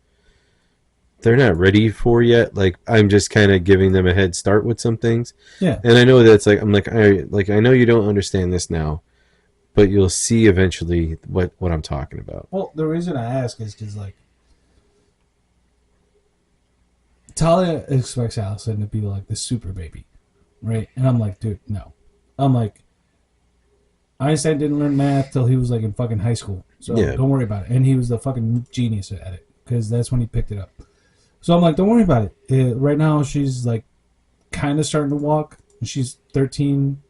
ready for yet. Like I'm just kind of giving them a head start with some things. Yeah. And I know that's like I know you don't understand this now, but you'll see eventually what I'm talking about. Well, the reason I ask is because like Talia expects Allison to be like the super baby, right? And I'm like, dude, no. I'm like, Einstein didn't learn math till he was like in fucking high school, so don't worry about it. And he was the fucking genius at it because that's when he picked it up. So I'm like, don't worry about it. Right now, she's like kind of starting to walk. She's 13,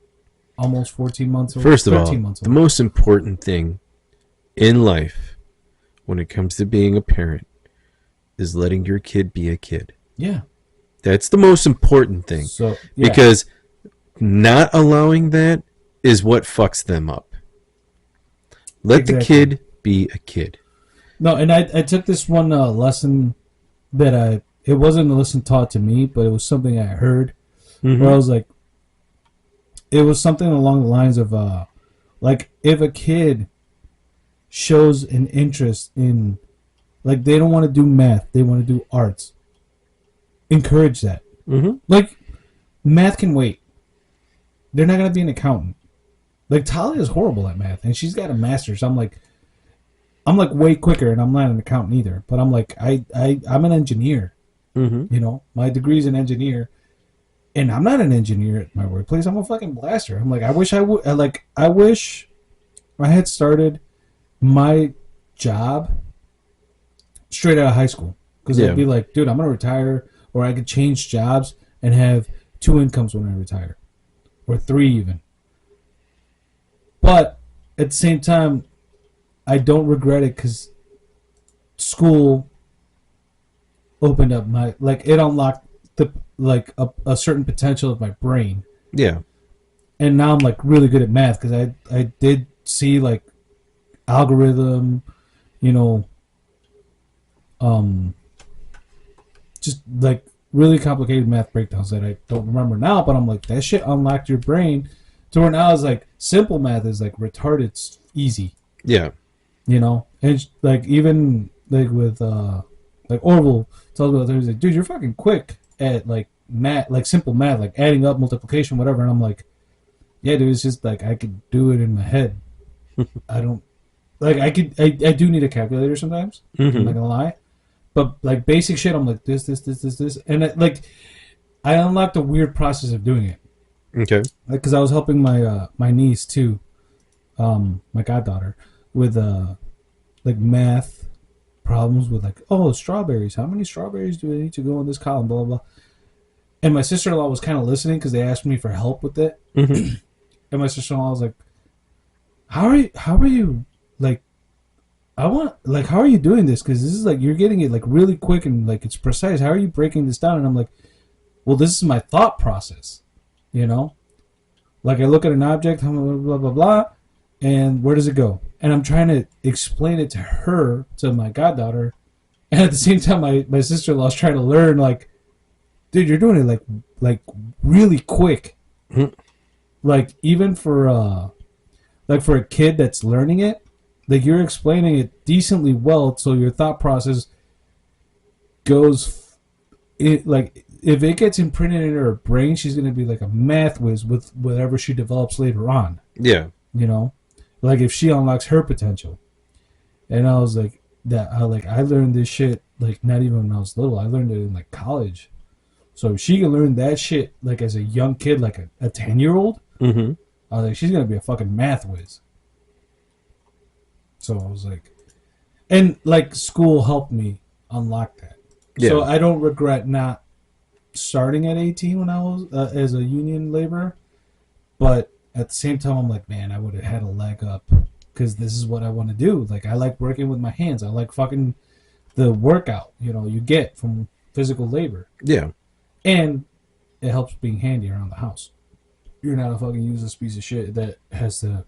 almost 14 months old. First of all, the most important thing in life when it comes to being a parent is letting your kid be a kid. Yeah. That's the most important thing. So, yeah. Because not allowing that is what fucks them up. Let the kid be a kid. No, and I took this one lesson that it wasn't a lesson taught to me, but it was something I heard where I was like, it was something along the lines of like if a kid shows an interest in, like they don't want to do math, they want to do arts, encourage that. Like math can wait. They're not going to be an accountant. Like Talia is horrible at math and she's got a master's. I'm like way quicker, and I'm not an accountant either. But I'm like, I'm an engineer. You know, my degree is an engineer, and I'm not an engineer at my workplace. I'm a fucking blaster. I'm like, I wish I had started my job straight out of high school because I'd be like, dude, I'm gonna retire, or I could change jobs and have 2 incomes when I retire, or 3 even. But at the same time, I don't regret it because school opened up my, like, it unlocked the, like, a certain potential of my brain. Yeah. And now I'm like really good at math because I did see like algorithm, you know, just like really complicated math breakdowns that I don't remember now, but I'm like, that shit unlocked your brain to where now it's like simple math is like retarded easy. Yeah. You know, and like even like with like Orville tells me, he's like, dude, you're fucking quick at like math, like simple math, like adding up, multiplication, whatever. And I'm like, yeah, dude, it's just like I could do it in my head. I don't like I do need a calculator sometimes. I'm not gonna lie, but like basic shit, I'm like this, and I unlocked a weird process of doing it. Okay. Like, because I was helping my my niece too, my goddaughter, with like math problems with like, oh, strawberries. How many strawberries do I need to go in this column? Blah blah blah. And my sister-in-law was kind of listening because they asked me for help with it. And my sister-in-law was like, how are you like, how are you doing this? Because this is like, you're getting it like really quick and like it's precise. How are you breaking this down? And I'm like, well, this is my thought process, you know? Like I look at an object, blah, blah, blah, blah, and where does it go? And I'm trying to explain it to her, to my goddaughter. And at the same time, my sister-in-law is trying to learn, like, dude, you're doing it like really quick. Like even for like for a kid that's learning it, like you're explaining it decently well, so your thought process goes like if it gets imprinted in her brain, she's gonna be like a math whiz with whatever she develops later on. Yeah, you know, like if she unlocks her potential. And I was like that. I learned this shit like not even when I was little. I learned it in like college. So if she can learn that shit like as a young kid, like a 10-year-old, I was like, she's gonna be a fucking math whiz. So I was like, and like school helped me unlock that. Yeah. So I don't regret not starting at 18 when I was as a union laborer, but at the same time, I'm like, man, I would have had a leg up because this is what I want to do. Like I like working with my hands. I like fucking the workout, you know, you get from physical labor. Yeah. And it helps being handy around the house. You're not a fucking useless piece of shit that has to,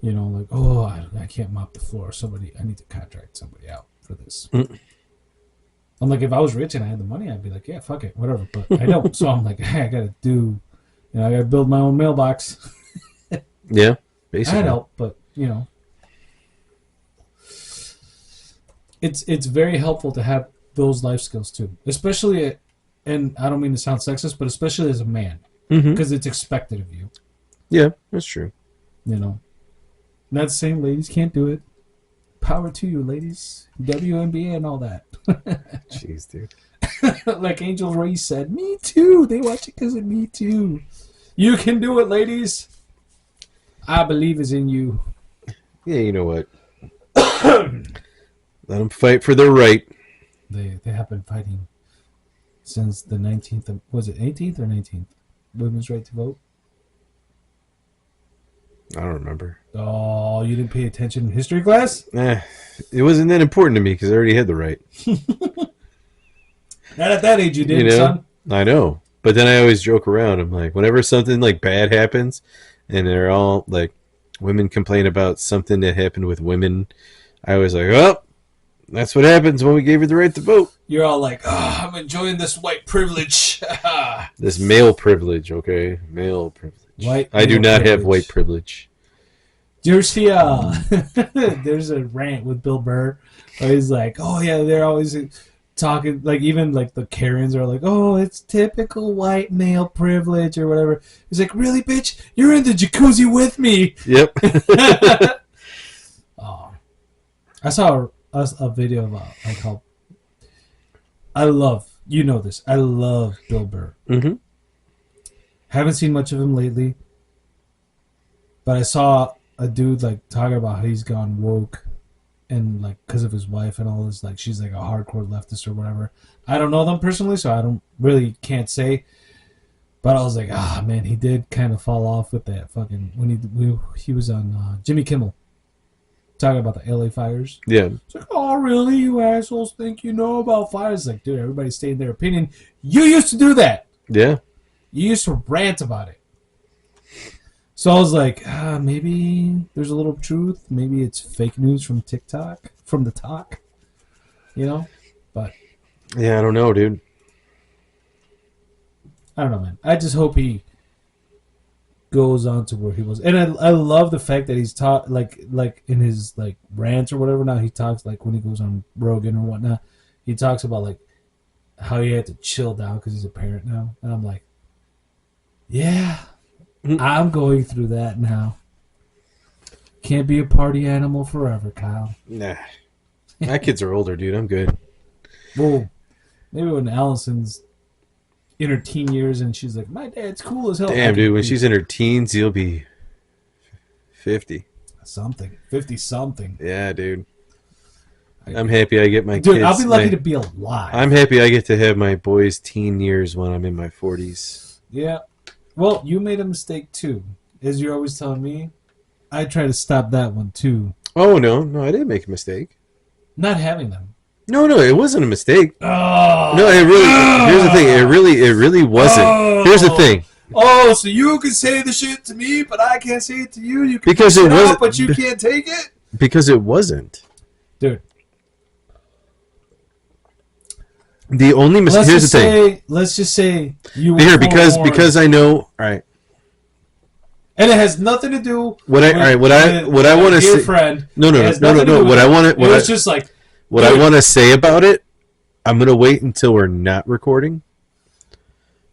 you know, like, oh, I can't mop the floor. I need to contract somebody out for this. I'm like, if I was rich and I had the money, I'd be like, yeah, fuck it, whatever. But I don't. So I'm like, hey, I got to do, you know, I got to build my own mailbox. Yeah, basically. I'd help, but, you know. It's very helpful to have those life skills too, especially, and I don't mean to sound sexist, but especially as a man, because it's expected of you. Yeah, that's true. You know, not saying ladies can't do it. Power to you, ladies. WNBA and all that. Jeez, dude. Like Angel Reese said, me too. They watch it because of me too. You can do it, ladies. I believe is in you. Yeah, you know what? Let them fight for their right. They have been fighting since the 19th. Was it 18th or 19th? Women's right to vote. I don't remember. Oh, you didn't pay attention in history class? It wasn't that important to me because I already had the right. Not at that age you did, son. I know. But then I always joke around. I'm like, whenever something like bad happens and they're all like, women complain about something that happened with women, I always like, oh, that's what happens when we gave you the right to vote. You're all like, oh, I'm enjoying this white privilege. This male privilege, okay? Male privilege. I do not have white privilege. Do you ever see there's a rant with Bill Burr where he's like, oh yeah, they're always talking, like even like the Karens are like, oh, it's typical white male privilege or whatever. He's like, really, bitch? You're in the jacuzzi with me. Yep. Oh, I saw a video about like how I love Bill Burr. Mm-hmm. Haven't seen much of him lately, but I saw a dude like talking about how he's gone woke and like because of his wife and all this, like she's like a hardcore leftist or whatever. I don't know them personally, so I don't really can't say. But I was like, man, he did kind of fall off with that fucking when he was on Jimmy Kimmel talking about the LA fires. Yeah. It's like, oh really, you assholes think you know about fires? Like, dude, everybody's stating their opinion. You used to do that. Yeah. You used to rant about it. So I was like, maybe there's a little truth. Maybe it's fake news from TikTok, from the talk, you know? But yeah, I don't know, dude. I don't know, man. I just hope he goes on to where he was. And I love the fact that he's taught, like in his like rants or whatever. Now he talks like when he goes on Rogan or whatnot, he talks about like how he had to chill down because he's a parent now. And I'm like, yeah. I'm going through that now. Can't be a party animal forever, Kyle. Nah. My kids are older, dude. I'm good. Well, maybe when Allison's in her teen years and she's like, my dad's cool as hell. Damn, dude. When she's in her teens, you'll be 50. Something. 50-something. Yeah, dude. I'm happy I get my kids. Dude, I'll be lucky to be alive. I'm happy I get to have my boys' teen years when I'm in my 40s. Yeah. Well, you made a mistake too, as you're always telling me. I try to stop that one too. Oh no, I didn't make a mistake. Not having them. No, it wasn't a mistake. Oh, no, it really. Here's the thing. It really wasn't. Oh. Here's the thing. Oh, so you can say the shit to me, but I can't say it to you. You can because it wasn't, but you can't take it. Because it wasn't, dude. The only mistake. Here's the thing. Let's just say you were here because I know. All right. And it has nothing to do. What I want to say. Friend. No. What I want to. It's just like. What I want to say about it, I'm gonna wait until we're not recording.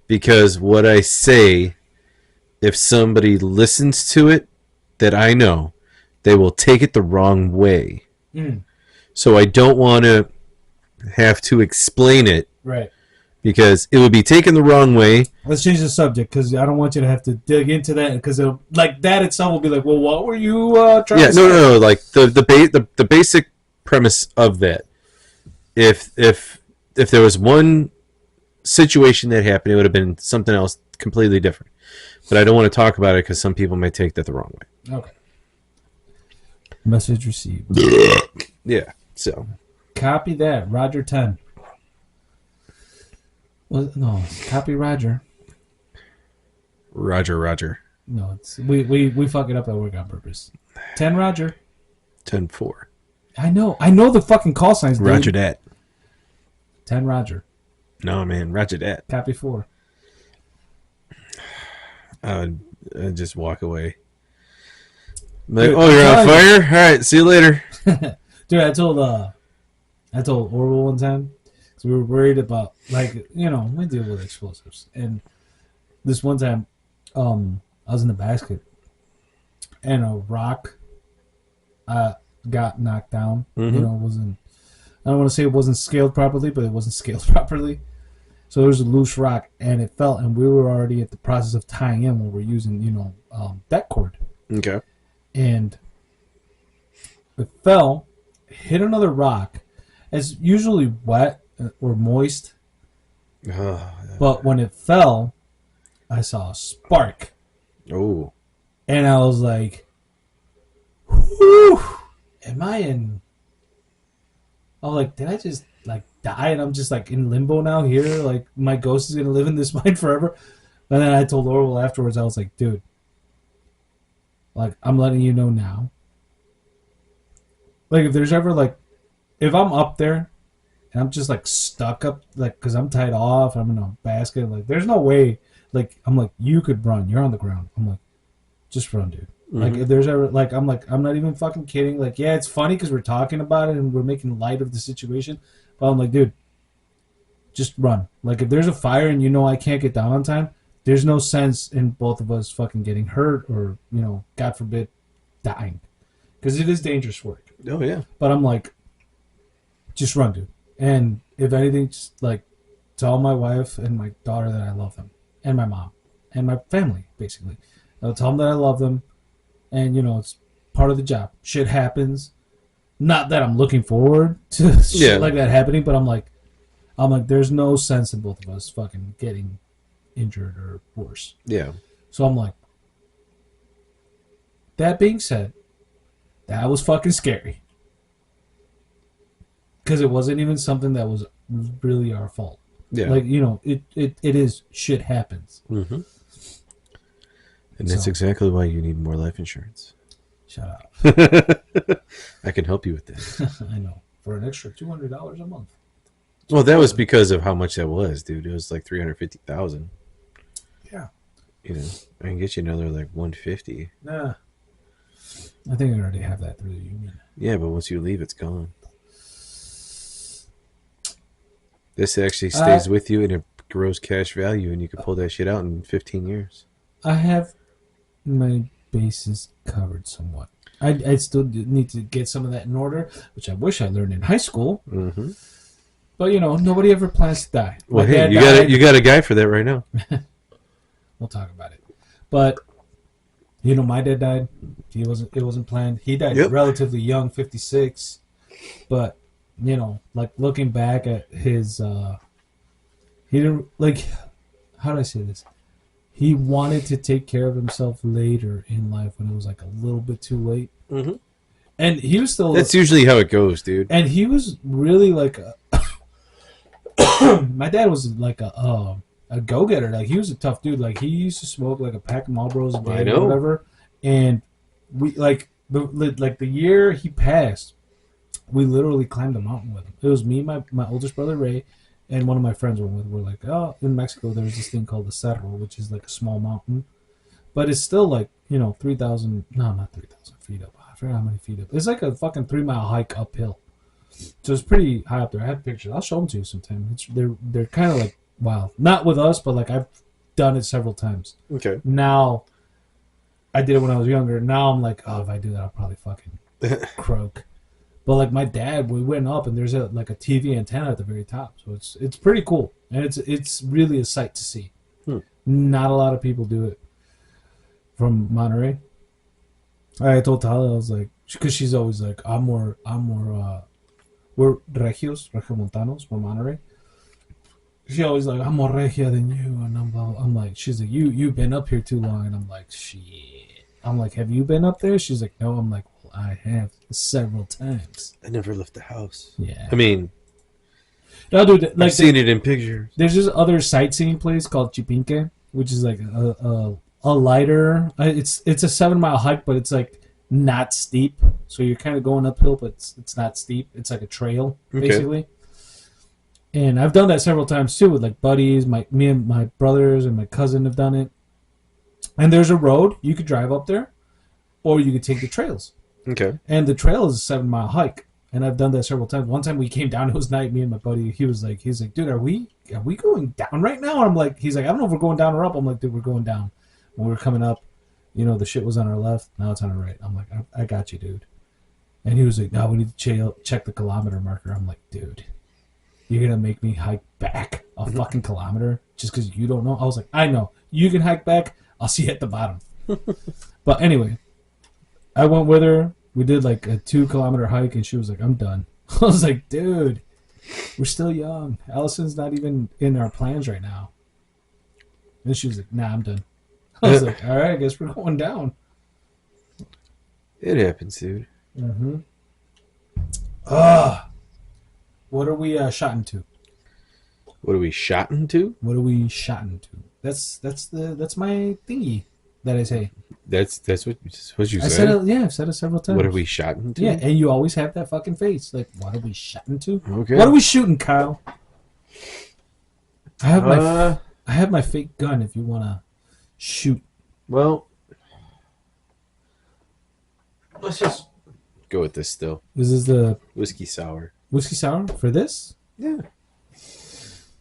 Because what I say, if somebody listens to it, that I know, they will take it the wrong way. So I don't want to have to explain it, right? Because it would be taken the wrong way. Let's change the subject because I don't want you to have to dig into that because like that itself will be like, well, what were you trying to say? No. Like the basic premise of that. If there was one situation that happened, it would have been something else completely different. But I don't want to talk about it because some people might take that the wrong way. Okay. Message received. Yeah. So copy that, Roger 10. Well, no, copy Roger. Roger. No, it's we fuck it up at work on purpose. 10 Roger. 10-4. I know the fucking call signs, dude. Roger that. 10 Roger. No, man, Roger that. Copy 4. I'd just walk away. Like, dude, oh, you're on fire? All right, see you later. Dude, I told Orwell one time, because we were worried about, like, you know, we deal with explosives. And this one time, I was in the basket, and a rock got knocked down. Mm-hmm. You know, I don't want to say it wasn't scaled properly, but it wasn't scaled properly. So there was a loose rock, and it fell, and we were already at the process of tying in when we're using, you know, deck cord. Okay. And it fell, hit another rock. It's usually wet or moist. But when it fell, I saw a spark. Oh. And I was like, whew, am I in... I was like, did I just, like, die? And I'm just, like, in limbo now here? Like, my ghost is going to live in this mine forever? And then I told Orwell afterwards, I was like, dude, like, I'm letting you know now. Like, if there's ever, like, if I'm up there and I'm just, like, stuck up, like, because I'm tied off, I'm in a basket, like, there's no way, like, I'm like, you could run. You're on the ground. I'm like, just run, dude. Mm-hmm. Like, if there's ever, like, I'm not even fucking kidding. Like, yeah, it's funny because we're talking about it and we're making light of the situation. But I'm like, dude, just run. Like, if there's a fire and you know I can't get down on time, there's no sense in both of us fucking getting hurt or, you know, God forbid, dying. Because it is dangerous work. Oh, yeah. But I'm like, just run, dude. And if anything, just, like, tell my wife and my daughter that I love them. And my mom. And my family, basically. I'll tell them that I love them. And, you know, it's part of the job. Shit happens. Not that I'm looking forward to shit like that happening, but I'm like, there's no sense in both of us fucking getting injured or worse. Yeah. So I'm like, that being said, that was fucking scary. Because it wasn't even something that was really our fault. Yeah. Like, you know, it is shit happens. Mm-hmm. And that's exactly why you need more life insurance. Shut up. I can help you with that. I know. For an extra $200 a month. Well, that was because of how much that was, dude. It was like $350,000. Yeah. You know, I can get you another like $150. Nah. I think I already have that through the union. Yeah, but once you leave, it's gone. This actually stays with you and it grows cash value, and you can pull that shit out in 15 years. I have my bases covered somewhat. I still need to get some of that in order, which I wish I learned in high school. Mm-hmm. But, you know, nobody ever plans to die. Well, hey, you got a guy for that right now. We'll talk about it. But, you know, my dad died. It wasn't planned. He died relatively young, 56. But, you know, like, looking back at his, he didn't, like, how do I say this? He wanted to take care of himself later in life when it was, like, a little bit too late. Mm-hmm. And he was still... That's usually how it goes, dude. And he was really, like, my dad was, like, a go-getter. Like, he was a tough dude. Like, he used to smoke, like, a pack of Marlboros a day or whatever. And we, like, the year he passed, we literally climbed a mountain with him. It was me, my oldest brother, Ray, and one of my friends were with. We're like, oh, in Mexico, there's this thing called the Cerro, which is, like, a small mountain. But it's still, like, you know, 3,000... No, not 3,000 feet up. I forgot how many feet up. It's like a fucking 3-mile hike uphill. So it's pretty high up there. I have pictures. I'll show them to you sometime. They're kind of like, wow. Not with us, but, like, I've done it several times. Okay. Now, I did it when I was younger. Now I'm like, oh, if I do that, I'll probably fucking croak. But, like, my dad, we went up, and there's a TV antenna at the very top. So it's pretty cool. And it's really a sight to see. Not a lot of people do it. From Monterey. I told Tala, I was like, because she's always like, we're Regiomontanos, we're Monterey. She always like, I'm more Regia than you. And I'm like, she's like, you've been up here too long. And I'm like, shit. I'm like, have you been up there? She's like, no. I'm like, well, I have several times. I never left the house. Yeah. I mean, no, dude, like I've seen it in pictures. There's this other sightseeing place called Chipinque, which is like a lighter. It's a 7 mile hike, but it's like not steep. So you're kind of going uphill, but it's not steep. It's like a trail basically. And I've done that several times too with like buddies. Me and my brothers and my cousin have done it. And there's a road you could drive up there, or you could take the trails. Okay. And the trail is a 7 mile hike, and I've done that several times. One time we came down, it was night. Me and my buddy, he's like, dude, are we going down right now? And I'm like, he's like, I don't know if we're going down or up. I'm like, dude, we're going down. When we were coming up, the shit was on our left. Now it's on our right. I'm like, I got you, dude. And he was like, no, we need to check the kilometer marker. I'm like, dude, you're gonna make me hike back a fucking kilometer just because you don't know? I was like, I know. You can hike back. I'll see you at the bottom. But anyway, I went with her. We did like a 2-kilometer hike, and she was like, I'm done. I was like, dude, we're still young. Allison's not even in our plans right now. And she was like, nah, I'm done. I was like, all right, I guess we're going down. It happens, dude. Mm-hmm. What are we shotting to? What are we shotting to? What are we shotting to? That's my thingy that I say. That's what you said. I've said it several times. What are we shotting to? Yeah, and you always have that fucking face. Like, what are we shotting to? Okay. What are we shooting, Kyle? I have my fake gun if you wanna shoot. Well, let's just go with this still. This is the whiskey sour. Whiskey sour for this? Yeah.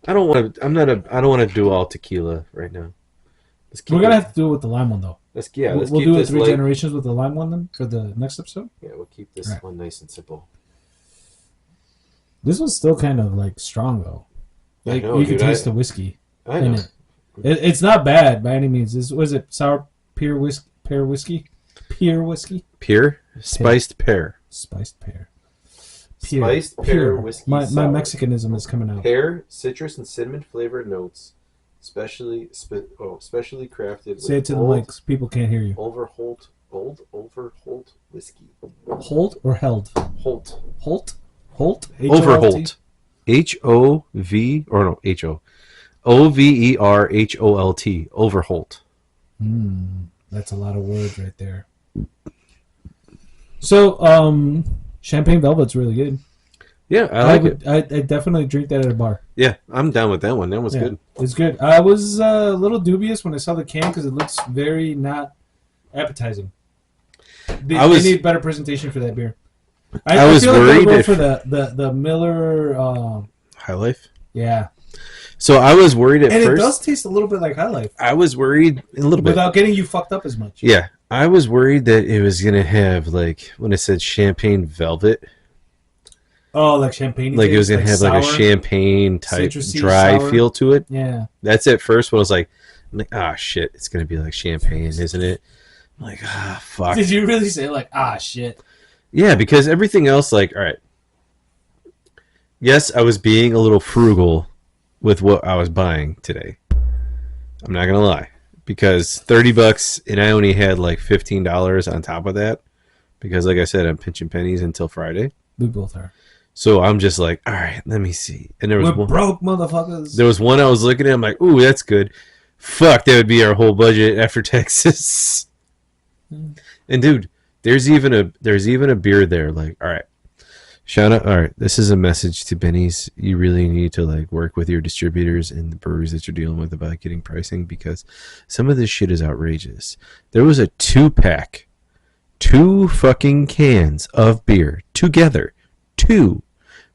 I don't want to do all tequila right now. We're gonna have to do it with the lime one though. Let's we'll do it 3 generations with the lime one then for the next episode. Yeah, we'll keep this one nice and simple. This one's still kind of like strong though. Like I know, you can taste the whiskey I in know. it. It's not bad by any means. Was it sour pear whiskey? Pear whiskey? Pear? Spiced pear. Spiced pear. Spiced pear whiskey. My Mexicanism is coming out. Pear, citrus, and cinnamon flavored notes, specially crafted. Say it to the mics. People can't hear you. Overholt whiskey. Holt or held? Holt. Holt. Holt. Overholt. HOV or no HO. OVERHOLT. Overholt. That's a lot of words right there. So, Champagne Velvet's really good. Yeah, I like it. I definitely drink that at a bar. Yeah, I'm down with that one. That was good. It's good. I was a little dubious when I saw the can because it looks very not appetizing. They need better presentation for that beer. I was worried for the Miller High Life. Yeah. So I was worried at first. And it does taste a little bit like High Life. I was worried a little bit. Without getting you fucked up as much. Yeah. I was worried that it was going to have, like, when it said Champagne Velvet. Oh, like champagne. Like it was going to have, like, a champagne type dry sour feel to it. Yeah. That's at first when I was like, shit, it's going to be like champagne, isn't it? I'm like, fuck. Did you really say, like, shit? Yeah, because everything else, like, all right. Yes, I was being a little frugal with what I was buying today. I'm not going to lie. Because $30 and I only had like $15 on top of that. Because like I said, I'm pinching pennies until Friday. We both are. So I'm just like, all right, let me see. And there was We're broke, motherfuckers. There was one I was looking at. I'm like, ooh, that's good. Fuck, that would be our whole budget after taxes. And dude, there's even a beer there. Like, all right, shout out. All right, this is a message to Benny's. You really need to like work with your distributors and the breweries that you're dealing with about getting pricing because some of this shit is outrageous. There was a 2-pack, 2 fucking cans of beer together, 2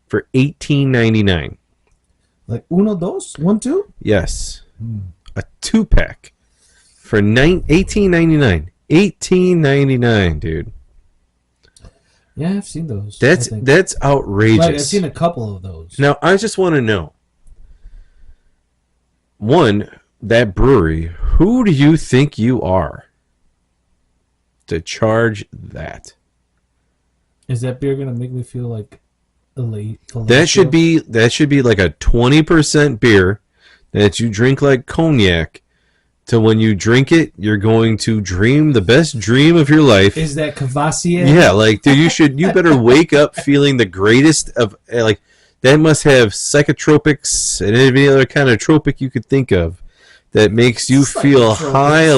for $18.99. Like 1, 2? Yes, a 2-pack for $18.99. $18.99, dude. Yeah, I've seen those. That's outrageous. Like, I've seen a couple of those. Now, I just want to know. One, that brewery, who do you think you are to charge that? Is that beer gonna make me feel like elite? That should be like a 20% beer that you drink like cognac to when you drink it, you're going to dream the best dream of your life. Is that Cavassier? Yeah, like, dude, you better wake up feeling the greatest of, like, that must have psychotropics and any other kind of tropic you could think of that makes you feel high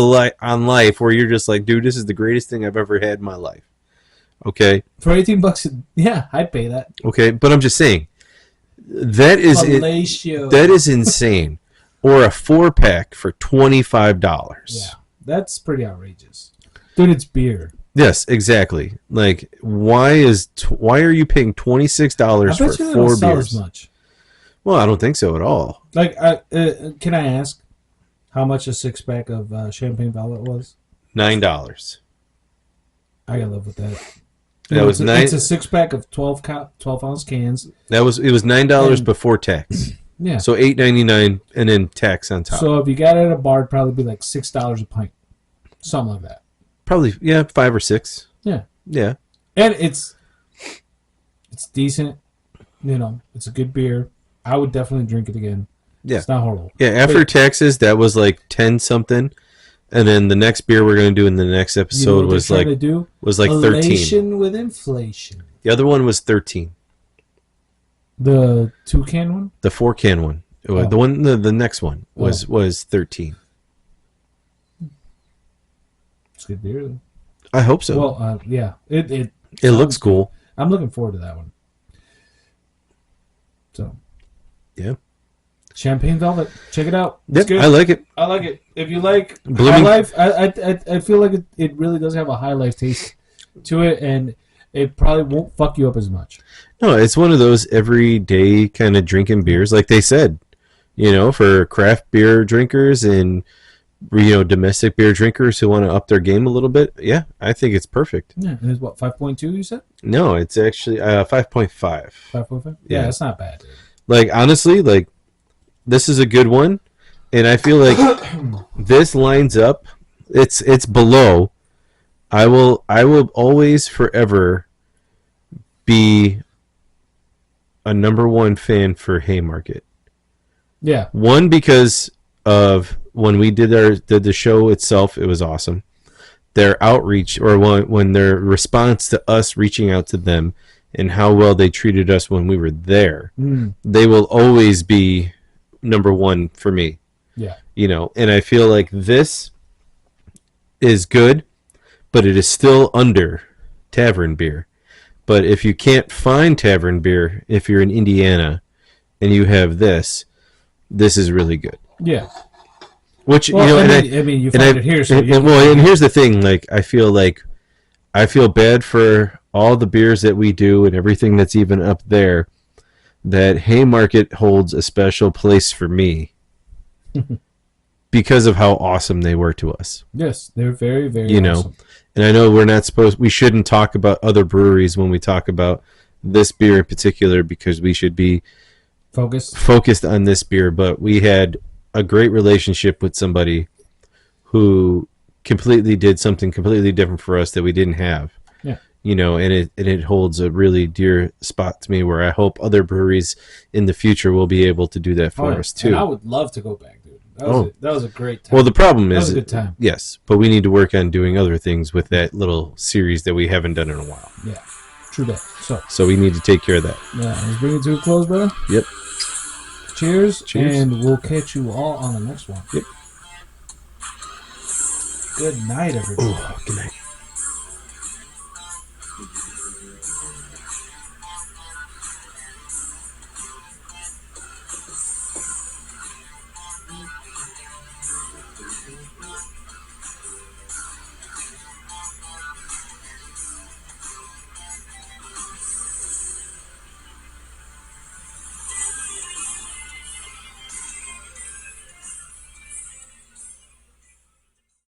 on life, where you're just like, dude, this is the greatest thing I've ever had in my life. Okay? For $18, yeah, I'd pay that. Okay, but I'm just saying, that is insane. Or a 4-pack for $25. Yeah, that's pretty outrageous. Dude, it's beer. Yes, exactly. Like, why are you paying $26 for 4 beers? As much. Well, I don't think so at all. Like, can I ask how much a 6-pack of Champagne Velvet was? $9. I gotta live with that. That was It's a 6-pack of 12-ounce cans. It was $9 before tax. Yeah. So $8.99 and then tax on top. So if you got it at a bar, it'd probably be like $6 a pint, something like that. Probably, yeah, 5 or 6. Yeah. Yeah. And it's decent. You know, it's a good beer. I would definitely drink it again. Yeah. It's not horrible. Yeah. After taxes, that was like 10 something. And then the next beer we're going to do in the next episode was like 13. Elation with inflation. The other one was 13. The 2-can one? The 4-can one. Oh. The next one was 13. It's good beer, though. I hope so. Well, yeah. It looks cool. I'm looking forward to that one. So. Yeah. Champagne Velvet. Check it out. It's good. I like it. I like it. If you like High Life, I feel like it really does have a High Life taste to it, and it probably won't fuck you up as much. No, it's one of those everyday kind of drinking beers, like they said, for craft beer drinkers and, domestic beer drinkers who want to up their game a little bit. Yeah, I think it's perfect. Yeah, and it's what, 5.2 you said? No, it's actually 5.5. 5.5? Yeah, that's not bad, dude. Like, honestly, like, this is a good one, and I feel like this lines up. It's below. I will always forever be a number one fan for Haymarket. Yeah. One, because of when we did the show itself, it was awesome. Their outreach, or when their response to us reaching out to them and how well they treated us when we were there, they will always be number one for me. Yeah. And I feel like this is good, but it is still under tavern beer. But if you can't find tavern beer, if you're in Indiana and you have this is really good. Yeah. Which, you find it here. So and here's the thing. Like, I feel bad for all the beers that we do and everything that's even up there, that Haymarket holds a special place for me because of how awesome they were to us. Yes, they're very, very awesome. And I know we shouldn't talk about other breweries when we talk about this beer in particular, because we should be focused on this beer, but we had a great relationship with somebody who completely did something completely different for us that we didn't have. Yeah. And it holds a really dear spot to me, where I hope other breweries in the future will be able to do that for us too. And I would love to go back, dude. That was a great time. Well, the problem is, that was a good time. Yes, but we need to work on doing other things with that little series that we haven't done in a while. Yeah, true that. So we need to take care of that. Yeah, let's bring it to a close, brother. Yep. Cheers, and we'll catch you all on the next one. Yep. Good night, everybody. Good night.